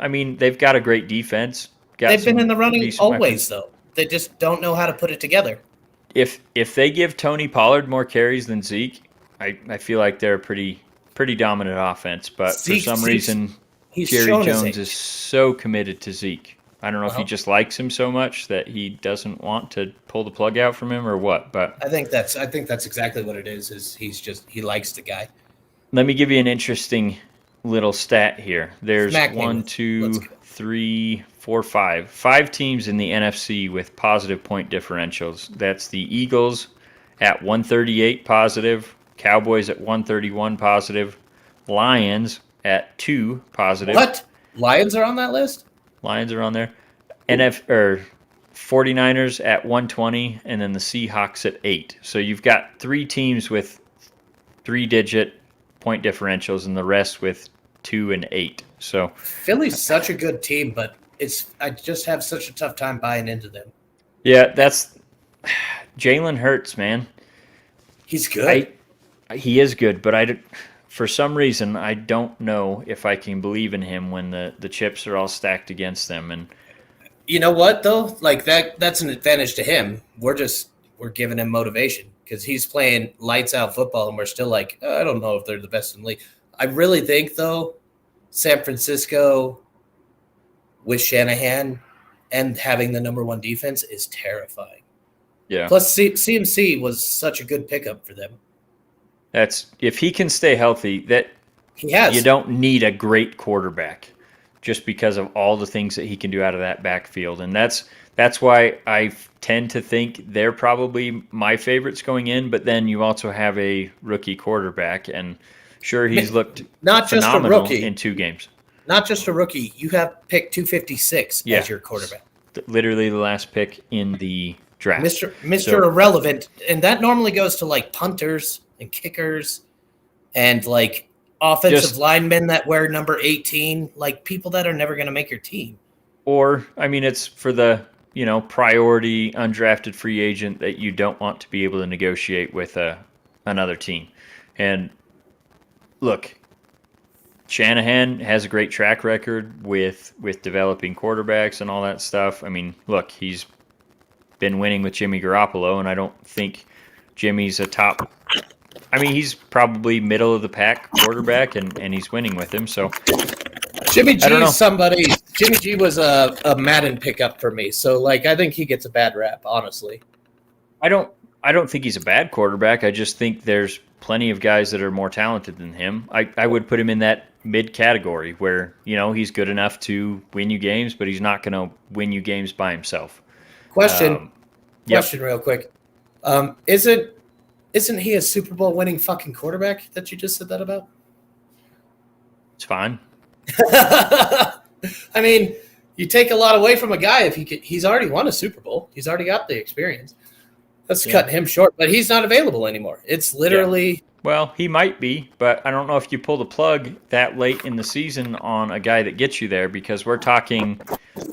mean, they've got a great defense. They've been in the running always, though. They just don't know how to put it together. If they give Tony Pollard more carries than Zeke, I feel like they're a pretty dominant offense. But for some reason, Jerry Jones is so committed to Zeke. I don't know if he just likes him so much that he doesn't want to pull the plug out from him or what. But I think that's exactly what it is. Is he likes the guy. Let me give you an interesting little stat here. There's 1, 2, 3, 4, 5 teams in the NFC with positive point differentials. That's the Eagles at 138 positive, Cowboys at 131 positive, Lions at 2 positive. What? Lions are on that list? Lions are on there. 49ers at 120, and then the Seahawks at 8. So you've got 3 teams with 3-digit point differentials, and the rest with 2 and 8. So Philly's such a good team, but I just have such a tough time buying into them. Yeah, that's Jalen Hurts, man. He's good. He is good, but for some reason I don't know if I can believe in him when the chips are all stacked against them. And you know what though? Like that's an advantage to him. We're giving him motivation because he's playing lights out football, and we're still like, I don't know if they're the best in the league. I really think though, San Francisco with Shanahan and having the number one defense is terrifying. Yeah. Plus, CMC was such a good pickup for them. That's if he can stay healthy, that He has. you don't need a great quarterback just because of all the things that he can do out of that backfield. And that's why I tend to think they're probably my favorites going in, but then you also have a rookie quarterback, and sure, he's looked not just a phenomenal rookie in 2 games. Not just a rookie. You have pick 256 as your quarterback. Literally the last pick in the draft. Mr. Irrelevant. And that normally goes to like punters and kickers and like offensive linemen that wear number 18, like people that are never going to make your team. Or, I mean, it's for the, priority undrafted free agent that you don't want to be able to negotiate with another team. And look, Shanahan has a great track record with developing quarterbacks and all that stuff. I mean, look, he's been winning with Jimmy Garoppolo, and I don't think Jimmy's a top. I mean, he's probably middle of the pack quarterback, and he's winning with him. So Jimmy G is somebody. Jimmy G was a Madden pickup for me, so like I think he gets a bad rap, honestly. I don't think he's a bad quarterback. I just think there's plenty of guys that are more talented than him. I would put him in that mid category where, he's good enough to win you games, but he's not going to win you games by himself. Question real quick. Isn't he a Super Bowl winning fucking quarterback that you just said that about? It's fine. I mean, you take a lot away from a guy if he's already won a Super Bowl. He's already got the experience. That's cutting him short, but he's not available anymore. It's literally... Yeah. Well, he might be, but I don't know if you pull the plug that late in the season on a guy that gets you there, because we're talking,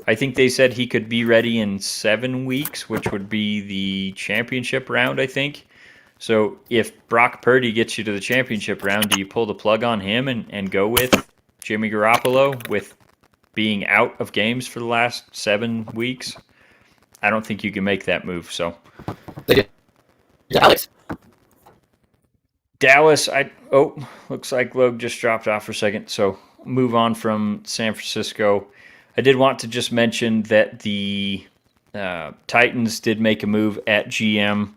I think they said he could be ready in 7 weeks, which would be the championship round, I think. So if Brock Purdy gets you to the championship round, do you pull the plug on him and go with Jimmy Garoppolo with being out of games for the last 7 weeks? I don't think you can make that move, so... Dallas, looks like Loag just dropped off for a second, so move on from San Francisco. I did want to just mention that the Titans did make a move at GM,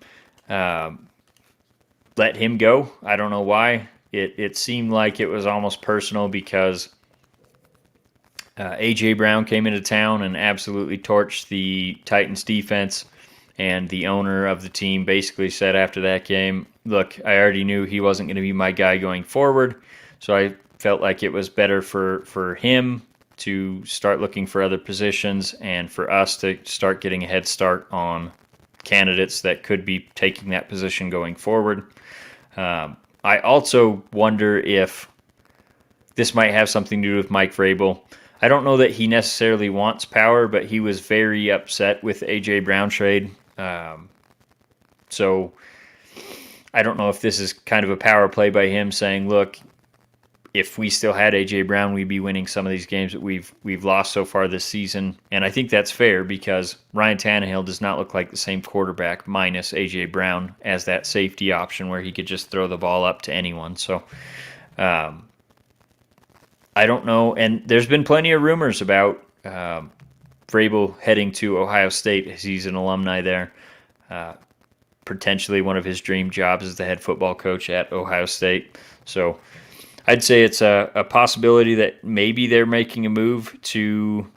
let him go. I don't know why. It seemed like it was almost personal because A.J. Brown came into town and absolutely torched the Titans defense. And the owner of the team basically said after that game, look, I already knew he wasn't going to be my guy going forward, so I felt like it was better for him to start looking for other positions and for us to start getting a head start on candidates that could be taking that position going forward. I also wonder if this might have something to do with Mike Vrabel. I don't know that he necessarily wants power, but he was very upset with A.J. Brown trade. So I don't know if this is kind of a power play by him saying, look, if we still had A.J. Brown, we'd be winning some of these games that we've lost so far this season. And I think that's fair because Ryan Tannehill does not look like the same quarterback minus A.J. Brown as that safety option where he could just throw the ball up to anyone. So I don't know. And there's been plenty of rumors about Vrabel heading to Ohio State as he's an alumni there. Potentially one of his dream jobs as the head football coach at Ohio State. So I'd say it's a possibility that maybe they're making a move to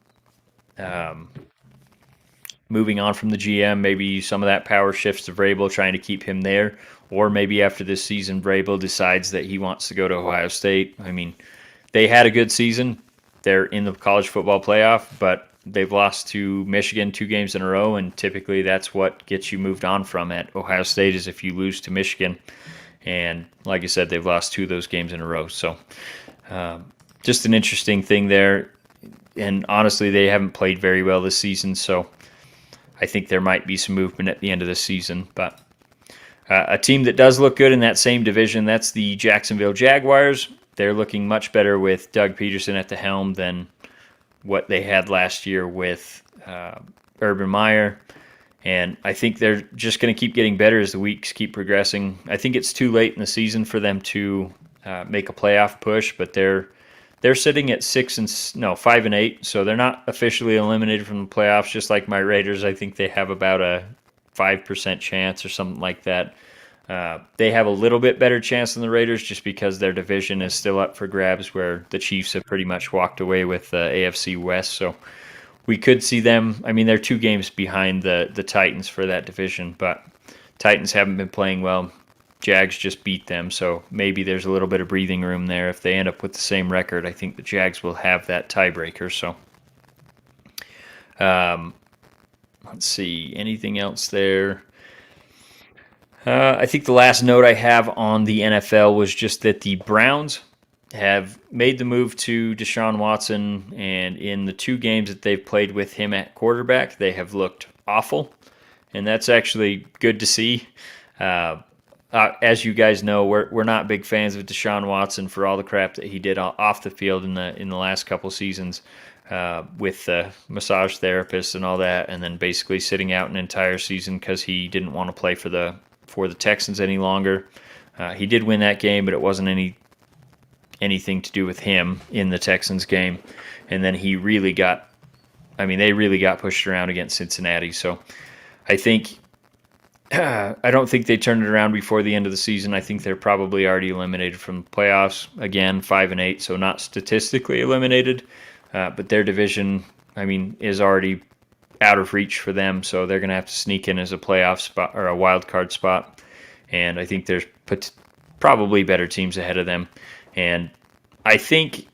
moving on from the GM. Maybe some of that power shifts to Vrabel, trying to keep him there. Or maybe after this season, Vrabel decides that he wants to go to Ohio State. I mean, they had a good season. They're in the college football playoff, but they've lost to Michigan 2 games in a row, and typically that's what gets you moved on from at Ohio State is if you lose to Michigan. And like I said, they've lost 2 of those games in a row. So just an interesting thing there. And honestly, they haven't played very well this season, so I think there might be some movement at the end of the season. But a team that does look good in that same division, that's the Jacksonville Jaguars. They're looking much better with Doug Peterson at the helm than what they had last year with Urban Meyer. And I think they're just going to keep getting better as the weeks keep progressing. I think it's too late in the season for them to make a playoff push, but they're they're sitting at 5-8, so they're not officially eliminated from the playoffs. Just like my Raiders, I think they have about a 5% chance or something like that. They have a little bit better chance than the Raiders just because their division is still up for grabs, where the Chiefs have pretty much walked away with the AFC West. So we could see them. I mean, they're 2 games behind the Titans for that division, but Titans haven't been playing well. Jags just beat them, so maybe there's a little bit of breathing room there. If they end up with the same record, I think the Jags will have that tiebreaker. So, let's see, anything else there? I think the last note I have on the NFL was just that the Browns have made the move to Deshaun Watson, and in the 2 games that they've played with him at quarterback, they have looked awful, and that's actually good to see. As you guys know, we're not big fans of Deshaun Watson for all the crap that he did off the field in the last couple seasons with the massage therapist and all that, and then basically sitting out an entire season because he didn't want to play for the Texans any longer. He did win that game, but it wasn't anything to do with him in the Texans game. And then they really got pushed around against Cincinnati. So I think I don't think they turned it around before the end of the season. I think they're probably already eliminated from the playoffs. Again, 5-8, so not statistically eliminated, but their division, is already out of reach for them, so they're going to have to sneak in as a playoff spot or a wild card spot. And I think there's probably better teams ahead of them. And I think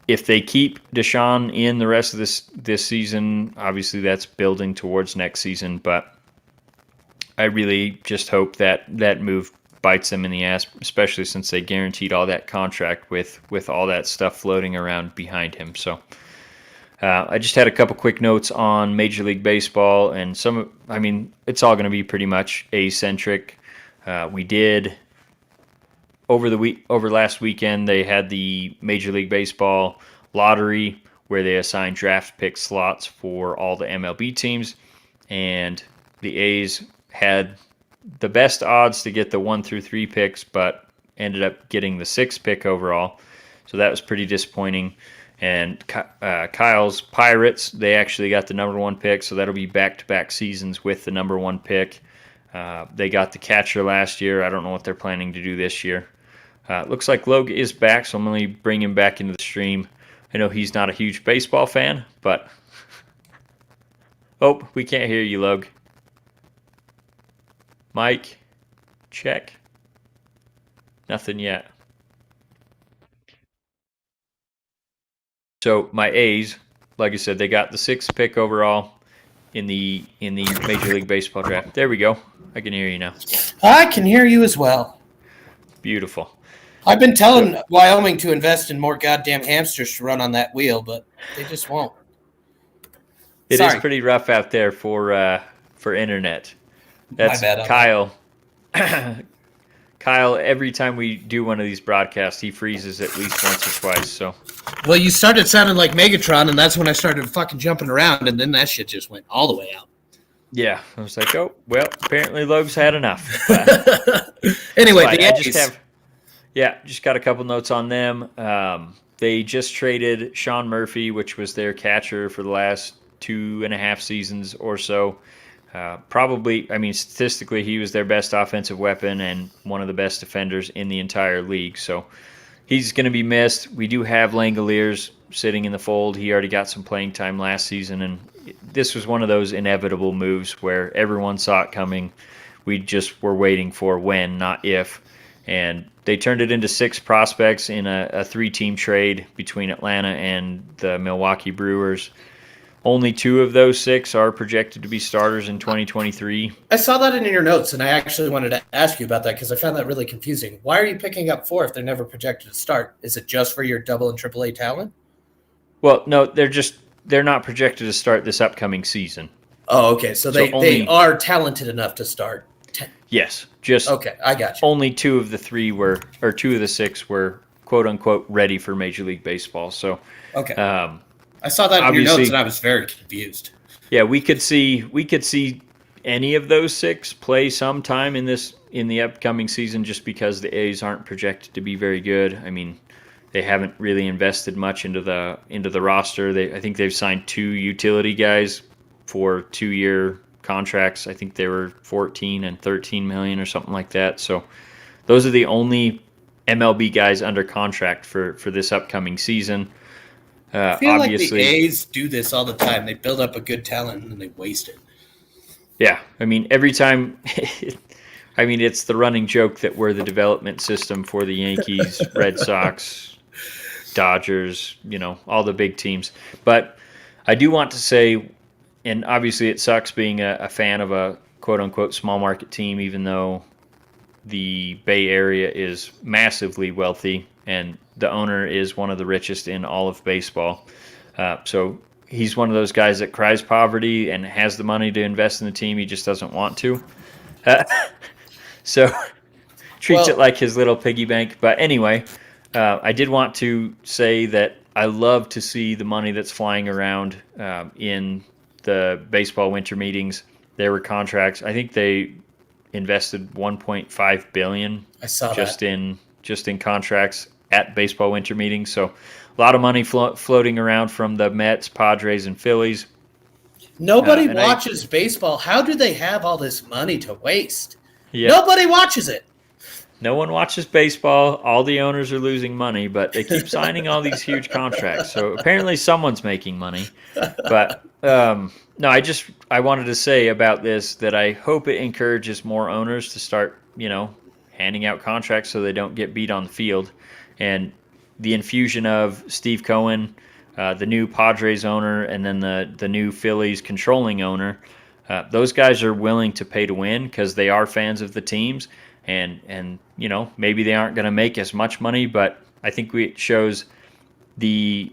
if they keep Deshaun in the rest of this season, obviously that's building towards next season, but I really just hope that move bites them in the ass, especially since they guaranteed all that contract with all that stuff floating around behind him. So I just had a couple quick notes on Major League Baseball, and it's all going to be pretty much A-centric. We did over last weekend, they had the Major League Baseball lottery where they assigned draft pick slots for all the MLB teams, and the A's had the best odds to get the 1 through 3 picks, but ended up getting the 6th pick overall. So that was pretty disappointing. And Kyle's Pirates, they actually got the number 1 pick, so that'll be back-to-back seasons with the number 1 pick. They got the catcher last year. I don't know what they're planning to do this year. Looks like Loag is back, so I'm going to bring him back into the stream. I know he's not a huge baseball fan, but... Oh, we can't hear you, Loag. Mike, check. Nothing yet. So my A's, like I said, they got the 6th pick overall in the Major League Baseball draft. There we go. I can hear you now. I can hear you as well. Beautiful. I've been telling Wyoming to invest in more goddamn hamsters to run on that wheel, but they just won't. It is pretty rough out there for internet. That's My bad, Kyle. Kyle, every time we do one of these broadcasts, he freezes at least once or twice. So, well, you started sounding like Megatron, and that's when I started fucking jumping around, and then that shit just went all the way out. Yeah, I was like, oh, well, apparently Loeb's had enough. Anyway, just got a couple notes on them. They just traded Sean Murphy, which was their catcher for the last 2.5 seasons or so. Statistically, he was their best offensive weapon and one of the best defenders in the entire league. So he's going to be missed. We do have Langoliers sitting in the fold. He already got some playing time last season, and this was one of those inevitable moves where everyone saw it coming. We just were waiting for when, not if. And they turned it into 6 prospects in a 3-team trade between Atlanta and the Milwaukee Brewers. Only 2 of those 6 are projected to be starters in 2023. I saw that in your notes, and I actually wanted to ask you about that because I found that really confusing. Why are you picking up 4 if they're never projected to start? Is it just for your double and triple A talent? Well, no, they're not projected to start this upcoming season. Oh, okay. So they are talented enough to start. Yes, okay. I got you. Only 2 of the 2 of the 6 were quote unquote ready for Major League Baseball. So okay. I saw that in your notes, and I was very confused. Yeah, we could see any of those 6 play sometime in the upcoming season, just because the A's aren't projected to be very good. I mean, They haven't really invested much into the roster. I think they've signed 2 utility guys for 2-year contracts. I think they were 14 and 13 million or something like that. So those are the only MLB guys under contract for this upcoming season. I feel like the Obviously, A's do this all the time. They build up a good talent and then they waste it. yeah. I mean, every time. I mean, it's the running joke that we're the development system for the Yankees, Red Sox, Dodgers, all the big teams. But I do want to say, and obviously it sucks being a fan of a quote unquote small market team, even though the Bay Area is massively wealthy and the owner is one of the richest in all of baseball. So he's one of those guys that cries poverty and has the money to invest in the team. He just doesn't want to. Uh, so treats it Well, like his little piggy bank. But anyway, I did want to say that I love to see the money that's flying around in the baseball winter meetings. There were contracts. I think they invested 1.5 billion I saw just that. in contracts at baseball winter meetings. So a lot of money floating around from the Mets, Padres, and Phillies. Nobody And I, watches baseball. How do they have all this money to waste? yeah, Nobody watches it. no one watches baseball. All the owners are losing money, but they keep signing all these huge contracts. So apparently someone's making money. But no, I wanted to say about this that I hope it encourages more owners to start, handing out contracts so they don't get beat on the field. And the infusion of Steve Cohen, the new Padres owner, and then the new Phillies controlling owner, those guys are willing to pay to win because they are fans of the teams, and maybe they aren't going to make as much money, but I think it shows the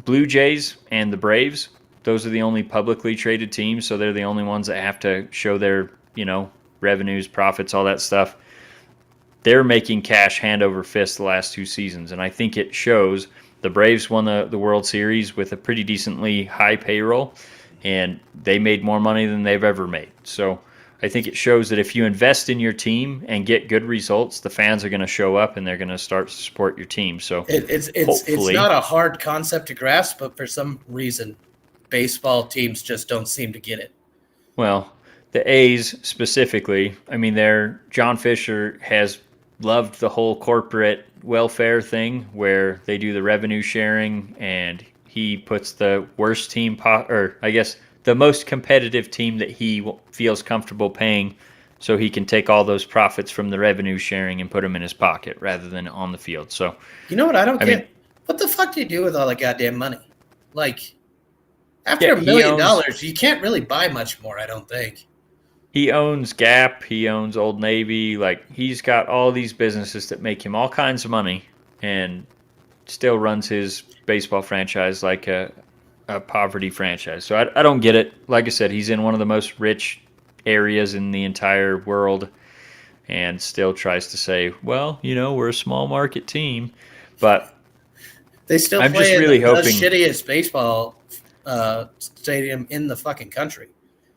Blue Jays and the Braves. Those are the only publicly traded teams, so they're the only ones that have to show their revenues, profits, all that stuff. They're making cash hand over fist the last 2 seasons, and I think it shows. The Braves won the World Series with a pretty decently high payroll, and they made more money than they've ever made. So I think it shows that if you invest in your team and get good results, the fans are going to show up and they're going to start to support your team. So It's hopefully, not a hard concept to grasp, but for some reason, baseball teams just don't seem to get it. well, the A's specifically, I mean, John Fisher has loved the whole corporate welfare thing where they do the revenue sharing and he puts the worst team, or I guess the most competitive team that he feels comfortable paying so he can take all those profits from the revenue sharing and put them in his pocket rather than on the field. So, You know what I don't I mean, get? What the fuck do you do with all the goddamn money? Like, after yeah, $1 million, you can't really buy much more, I don't think. he owns Gap, he owns Old Navy, like he's got all these businesses that make him all kinds of money and still runs his baseball franchise like a poverty franchise. So I don't get it. Like I said, he's in one of the most rich areas in the entire world and still tries to say, well, we're a small market team. But They still I'm just play in really the hoping, shittiest baseball stadium in the fucking country.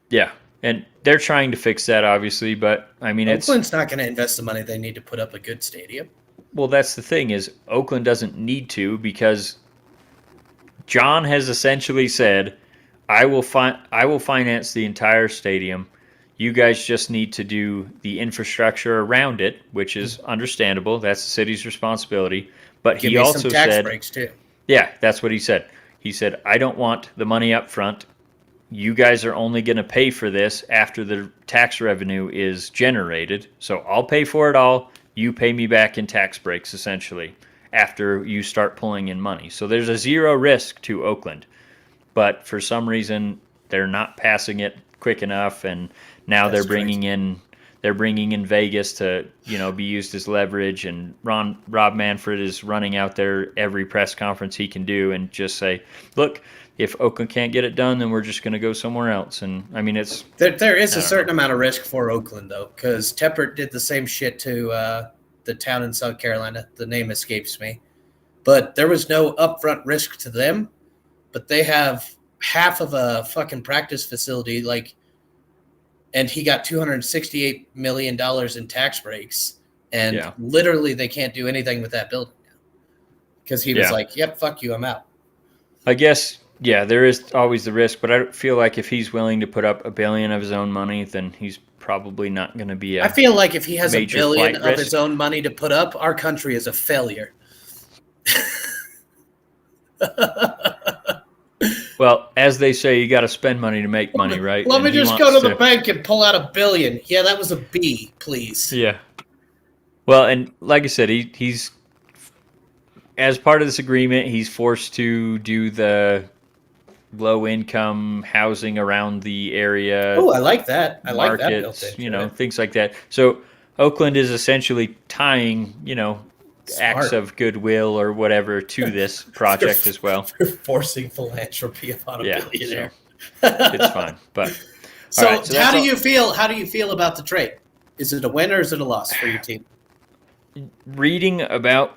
yeah. And they're trying to fix that, obviously. But I mean, Oakland's not going to invest the money they need to put up a good stadium. well, that's the thing is Oakland doesn't need to because John has essentially said, I will finance the entire stadium. You guys just need to do the infrastructure around it, which is understandable. That's the city's responsibility. But Give he me some also tax said, breaks too. yeah, that's what he said. He said, I don't want the money up front. You guys are only going to pay for this after the tax revenue is generated. So I'll pay for it all. You pay me back in tax breaks, essentially, after you start pulling in money. So there's a zero risk to Oakland. But for some reason, they're not passing it quick enough. And now That's crazy. they're bringing in Vegas to be used as leverage, and Rob Manfred is running out there every press conference he can do and just say, look, if Oakland can't get it done, then we're just going to go somewhere else. And I mean, There is I a don't know. certain amount of risk for Oakland though, because Tepper did the same shit to the town in South Carolina. The name escapes me, but there was no upfront risk to them. But they have half of a fucking practice facility, and he got $268 million in tax breaks, and Yeah. literally they can't do anything with that building now because he was Yeah. like, "Yep, fuck you, I'm out." I guess, yeah, there is always the risk, but I feel like if he's willing to put up $1 billion of his own money, then he's probably not going to be I a feel like if he has $1 major billion flight of his risk. own money to put up, our country is a failure. Well, as they say, you got to spend money to make money, right? Let And me he just go wants to the to, bank and pull out $1 billion. Yeah, that was a B, please. yeah. Well, and like I said, he's as part of this agreement, he's forced to do the low income housing around the area, Oh, I like that. I like that built markets, into it. things like that. So Oakland is essentially tying, acts Smart. of goodwill or whatever to this project as well. They're forcing philanthropy upon a Yeah, so billionaire. it's fine. But all right, So, so how that's do all. you feel? How do you feel about the trade? Is it a win or is it a loss for your team? Reading about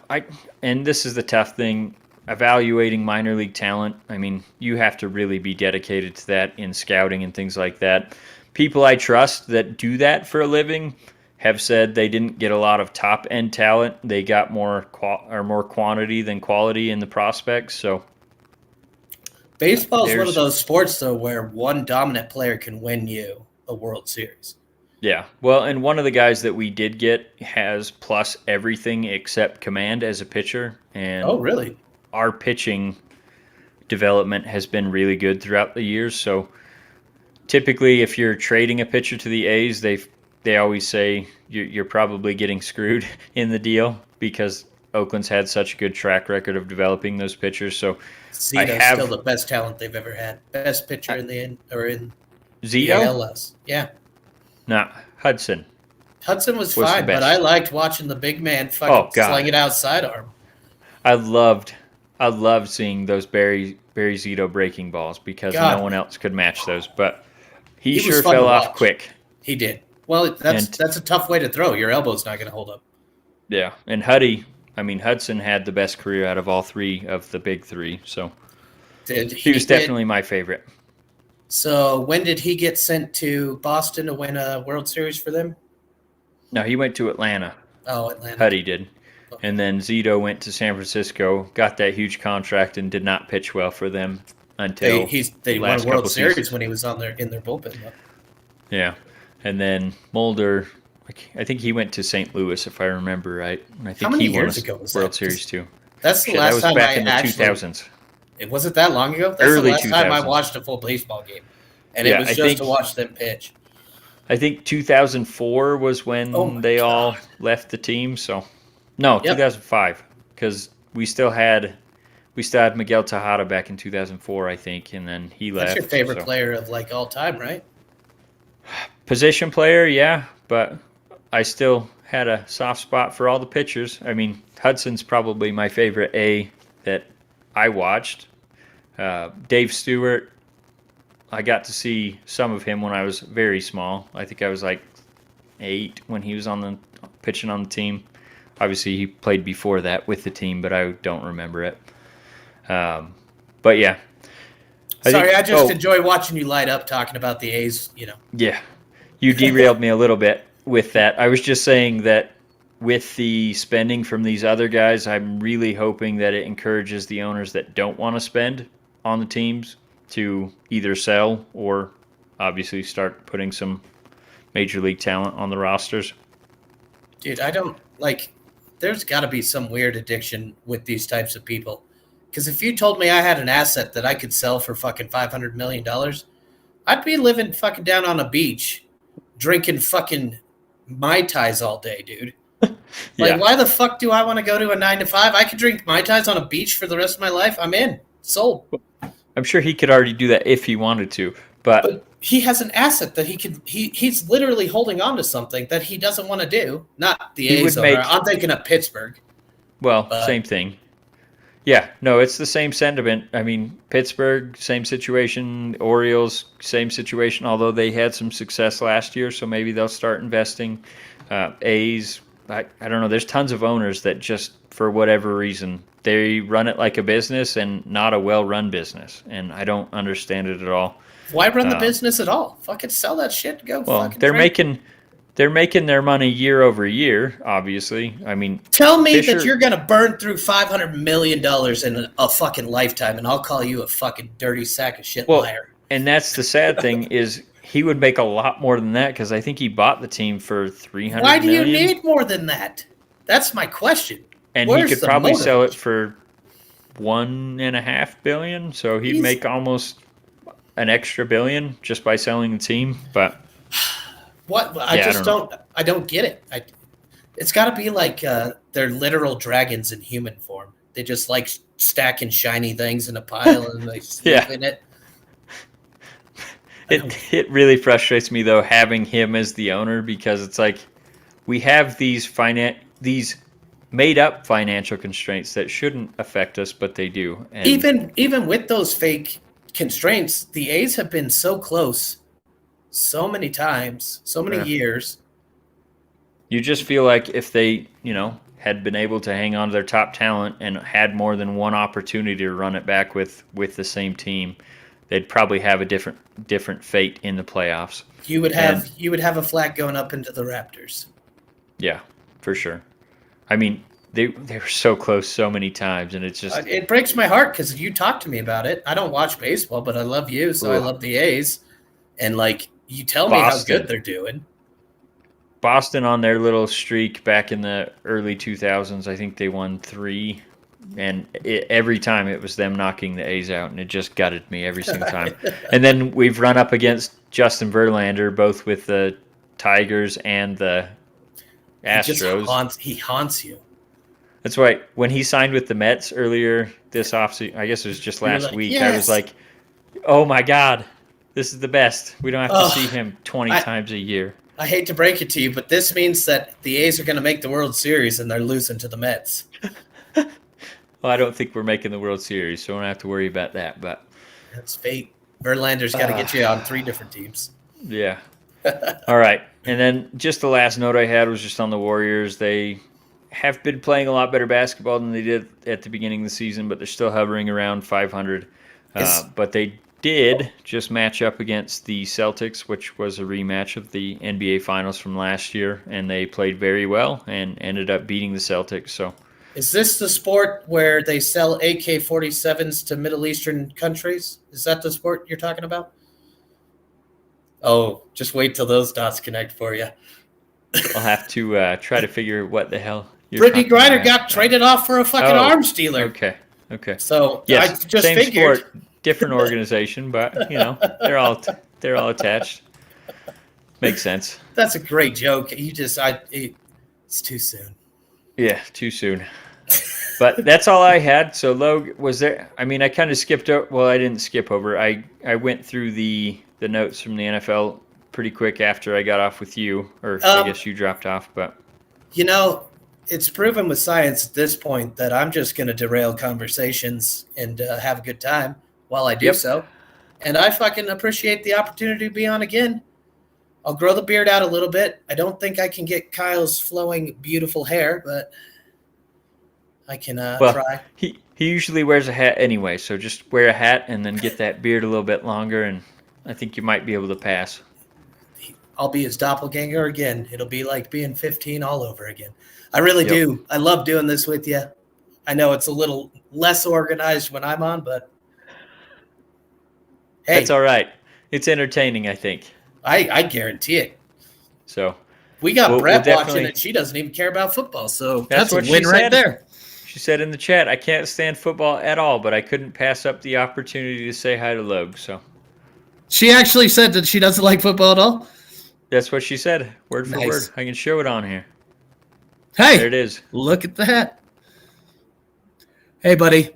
and this is the tough thing, evaluating minor league talent. I mean, you have to really be dedicated to that in scouting and things like that. People I trust that do that for a living have said they didn't get a lot of top end talent. They got more more quantity than quality in the prospects. So Baseball is one of there's those sports, though, where one dominant player can win you a World Series. yeah. Well, and one of the guys that we did get has plus everything except command as a pitcher, and Oh, really? our pitching development has been really good throughout the years. So typically, if you're trading a pitcher to the A's, they always say you're probably getting screwed in the deal because Oakland's had such a good track record of developing those pitchers. So I Zito's still have the best talent they've ever had. Best pitcher in the Zito, ALS. Yeah. not Hudson Hudson was was the fine, but I best. liked watching the big man fucking Oh sling God, it out sidearm. I loved I loved seeing those Barry Zito breaking balls because no God, one man. else could match those. But he He was sure fun to fell off watch. quick. He did. Well, And that's a tough way to throw. Your elbow's not going to hold up. yeah, and Hudson had the best career out of all three of the big three. So Did he he was get definitely my favorite. so when did he get sent to Boston to win a World Series for them? No, he went to Atlanta. Oh, Atlanta. Huddy did. Okay. And then Zito went to San Francisco, got that huge contract, and did not pitch well for them until They won a last World couple Series seasons. when he was on in their bullpen. Though. Yeah. And then Mulder, I think he went to St. Louis, if I remember right. And I How think many he won years ago was a World that? 'Cause Series too. that's the Shit, that last was time back I in the actually. 2000s, It was it that long ago? That's the early last time I 2000s. watched a full baseball game, and it Yeah, was just to watch them pitch. I think 2004 was Oh when my they god! all left the team. So no, Yep, 2005 because we still had Miguel Tejada back in 2004, I think, and then he that's your left. favorite So player of like all time, right? position player, yeah, but I still had a soft spot for all the pitchers. I mean, Hudson's probably my favorite A that I watched. Dave Stewart, I got to see some of him when I was very small. I think I was like 8 when he was on the pitching on the team. Obviously, he played before that with the team, but I don't remember it. But yeah, Sorry, I just Oh, enjoy watching you light up talking about the A's. yeah, you derailed me a little bit with that. I was just saying that with the spending from these other guys, I'm really hoping that it encourages the owners that don't want to spend on the teams to either sell or obviously start putting some major league talent on the rosters. Dude, I don't like. There's got to be some weird addiction with these types of people. Because if you told me I had an asset that I could sell for fucking $500 million, I'd be living fucking down on a beach, drinking fucking mai tais all day, dude. Like, Yeah, why the fuck do I want to go to a 9 to 5? I could drink mai tais on a beach for the rest of my life. I'm in, sold. I'm sure he could already do that if he wanted to, but But he has an asset that he can. He's literally holding on to something that he doesn't want to do. Not the he A's would owner. make, I'm thinking of Pittsburgh, well, but same thing. Yeah, no, it's the same sentiment. I mean, Pittsburgh, same situation. Orioles, same situation, although they had some success last year, so maybe they'll start investing. A's, I don't know. There's tons of owners that just, for whatever reason, they run it like a business and not a well-run business, and I don't understand it at all. why run the Uh, business at all? Fucking sell that shit. Go well, fucking drink. they're making their money year over year, obviously. I mean, tell me Fisher, that you're going to burn through $500 million in a fucking lifetime, and I'll call you a fucking dirty sack of shit well, liar. and that's the sad thing is he would make a lot more than that because I think he bought the team for Why $300 do you million, need more than that? That's my question. and he Where's could the probably sell it motivation? for $1.5 billion. So he'd He's make almost an extra billion just by selling the team. But what? I yeah, I just don't know. don't. I don't get it. It's got to be like they're literal dragons in human form. They just like stacking shiny things in a pile and they sleep Yeah, in it. it really frustrates me though having him as the owner because it's like we have these made up financial constraints that shouldn't affect us, but they do. And Even with those fake constraints, the A's have been so close, so many times, so many years. you just feel like if they, had been able to hang on to their top talent and had more than one opportunity to run it back with the same team, they'd probably have a different fate in the playoffs. You would And have a flag going up into the Raptors. yeah, for sure. I mean, they were so close so many times, and it's just It breaks my heart because you talked to me about it. I don't watch baseball, but I love you, so I love the A's. And like you tell me how good they're doing. Boston on their little streak back in the early 2000s, I think they won 3, and every time it was them knocking the A's out, and it just gutted me every single time. And then we've run up against Justin Verlander, both with the Tigers and the Astros. He haunts you. That's why when he signed with the Mets earlier this offseason, I guess it was just last week, yes. I was like, oh my God, this is the best. We don't have to see him 20 times a year. I hate to break it to you, but this means that the A's are going to make the World Series and they're losing to the Mets. Well, I don't think we're making the World Series, so we don't have to worry about that. But that's fate. Verlander's got to get you on 3 different teams. Yeah. All right. And then just the last note I had was just on the Warriors. They have been playing a lot better basketball than they did at the beginning of the season, but they're still hovering around 500. But they did just match up against the Celtics, which was a rematch of the NBA Finals from last year, and they played very well and ended up beating the Celtics. So, is this the sport where they sell AK-47s to Middle Eastern countries? Is that the sport you're talking about? Oh, just wait till those dots connect for you. I'll have to try to figure what the hell you're Brittany talking Griner about. got traded off for a fucking arms dealer. Okay. So yes, I just same figured. Sport, different organization, but they're all attached. Makes sense. That's a great joke. It's too soon. Yeah, too soon. But that's all I had. So Loag, was there? I mean, I kind of skipped over. Well, I didn't skip over. I went through the notes from the NFL pretty quick after I got off with you, or I guess you dropped off. But it's proven with science at this point that I'm just going to derail conversations and have a good time while I do so. And I fucking appreciate the opportunity to be on again. I'll grow the beard out a little bit. I don't think I can get Kyle's flowing, beautiful hair, but I can try. He usually wears a hat anyway, so just wear a hat and then get that beard a little bit longer, and I think you might be able to pass. I'll be his doppelganger again. It'll be like being 15 all over again. I really do. I love doing this with you. I know it's a little less organized when I'm on, but hey. That's all right. It's entertaining, I think. I guarantee it. So we got Brett watching, and she doesn't even care about football, so that's a win right there. She said in the chat, I can't stand football at all, but I couldn't pass up the opportunity to say hi to Loag. So she actually said that she doesn't like football at all? That's what she said, word for word. I can show it on here. Hey, there it is. Look at that. Hey, buddy.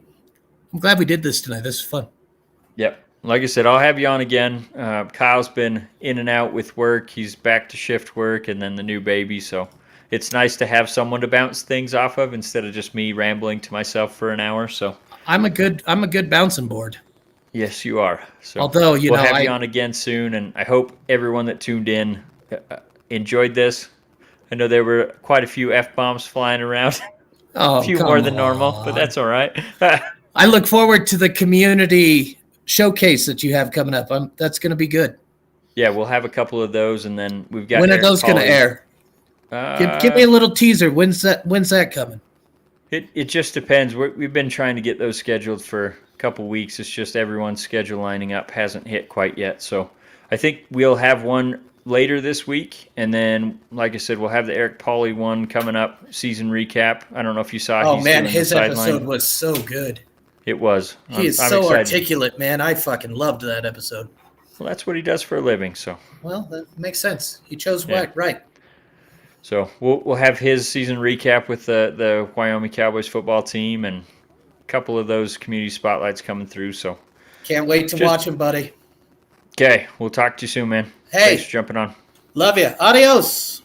I'm glad we did this tonight. This is fun. Yep. Like I said, I'll have you on again. Kyle's been in and out with work. He's back to shift work and then the new baby. So it's nice to have someone to bounce things off of instead of just me rambling to myself for an hour. So I'm a good bouncing board. Yes, you are. So although we'll have you on again soon, and I hope everyone that tuned in enjoyed this. I know there were quite a few F-bombs flying around. Oh, a few more than normal, but that's all right. I look forward to the community showcase that you have coming up. That's going to be good. Yeah, we'll have a couple of those, and then we've got When are Eric those going to Pauly. air? Give me a little teaser. When's that coming? It just depends. We've been trying to get those scheduled for a couple weeks. It's just everyone's schedule lining up hasn't hit quite yet. So I think we'll have one later this week, and then, like I said, we'll have the Eric Pauly one coming up, season recap. I don't know if you saw. Oh He's man, doing his the sideline. episode was so good. It was. He is I'm so excited. articulate, man. I fucking loved that episode. Well, that's what he does for a living. So. Well, that makes sense. He chose Yeah. right. So we'll have his season recap with the Wyoming Cowboys football team and a couple of those community spotlights coming through. So Can't wait to watch him, buddy. Okay, we'll talk to you soon, man. Hey. Thanks for jumping on. Love you. Adios.